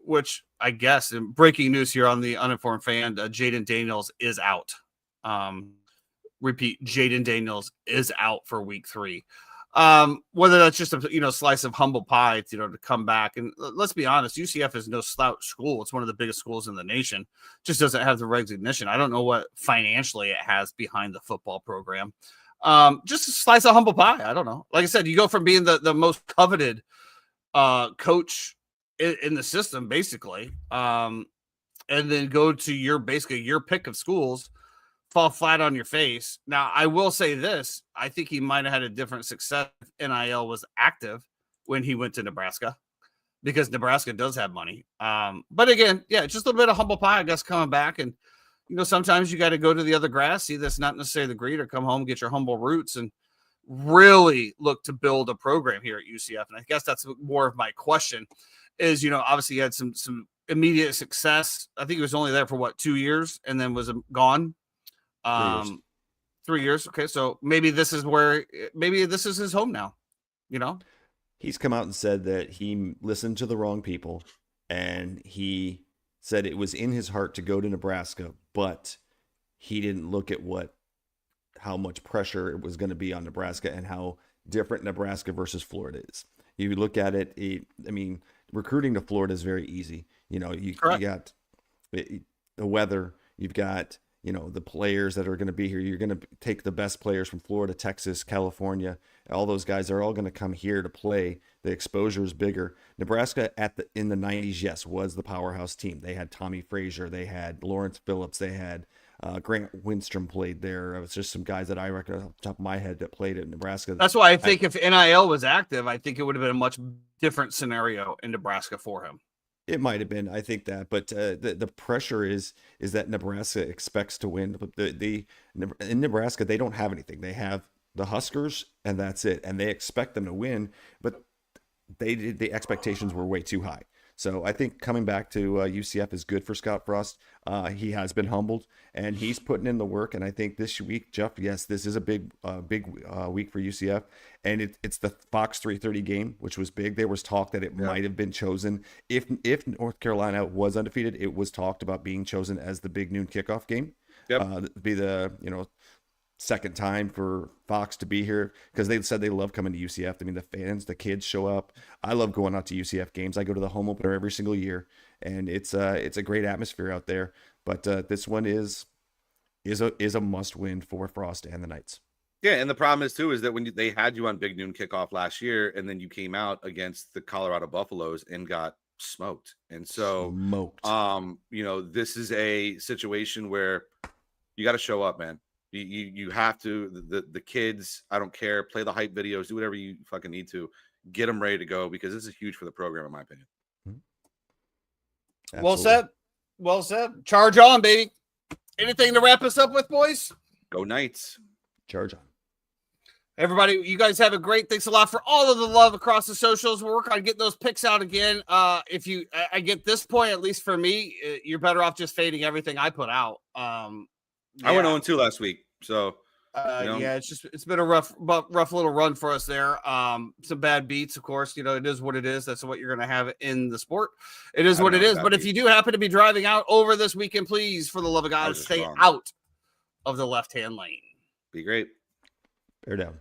which I guess, in breaking news here on the Uninformed Fan, Jaden Daniels is out. Repeat, Jaden Daniels is out for week 3. Whether that's just a slice of humble pie, to come back. And let's be honest, UCF is no slouch school. It's one of the biggest schools in the nation. Just doesn't have the recognition. I don't know what financially it has behind the football program. Just a slice of humble pie. I don't know. Like I said, you go from being the most coveted coach in the system, basically, and then go to your pick of schools, fall flat on your face. Now, I will say this. I think he might have had a different success if NIL was active when he went to Nebraska, because Nebraska does have money. But again, yeah, just a little bit of humble pie, I guess, coming back. And, sometimes you got to go to the other grass, see that's not necessarily the greed, or come home, get your humble roots, and really look to build a program here at UCF. And I guess that's more of my question is, obviously you had some immediate success. I think he was only there for 2 years and then was gone. 3 years. Okay. So maybe this is his home now, He's come out and said that he listened to the wrong people, and he said it was in his heart to go to Nebraska, but he didn't look at how much pressure it was going to be on Nebraska and how different Nebraska versus Florida is. You look at it, recruiting to Florida is very easy. You got the weather, you've got, the players that are going to be here. You're going to take the best players from Florida, Texas, California. All those guys are all going to come here to play. The exposure is bigger. Nebraska in the 90s, yes, was the powerhouse team. They had Tommy Frazier. They had Lawrence Phillips. They had Grant Windstrom played there. It was just some guys that I reckon off the top of my head that played at Nebraska. That's why I think if NIL was active, I think it would have been a much different scenario in Nebraska for him. It might have been, I think that, but the pressure is that Nebraska expects to win. But in Nebraska, they don't have anything. They have the Huskers, and that's it. And they expect them to win, but the expectations were way too high. So I think coming back to UCF is good for Scott Frost. He has been humbled, and he's putting in the work. And I think this week, Jeff, yes, this is a big week for UCF. And it's the Fox 3:30 game, which was big. There was talk that it might have been chosen. If North Carolina was undefeated, it was talked about being chosen as the big noon kickoff game. Yep. Be the second time for Fox to be here, because they said they love coming to UCF. The fans, the kids show up. I love going out to UCF games. I go to the home opener every single year, and it's a great atmosphere out there. But this one is a must win for Frost and the Knights. Yeah, and the problem is that when they had you on Big Noon Kickoff last year, and then you came out against the Colorado Buffaloes and got smoked. And so, this is a situation where you got to show up, man. You have to, the kids, I don't care, play the hype videos, do whatever you fucking need to, get them ready to go, because this is huge for the program, in my opinion. Absolutely. Well said. Charge on, baby. Anything to wrap us up with, boys? Go Knights. Charge on. Everybody, you guys have a great, thanks a lot for all of the love across the socials. We'll work on getting those picks out again. I get this point, at least for me, you're better off just fading everything I put out. I went 0-2 last week. So, it's been a rough little run for us there. Some bad beats, of course. It is what it is. That's what you're going to have in the sport. It is what it is. But if you do happen to be driving out over this weekend, please, for the love of God, stay out of the left-hand lane. Be great. Bear down.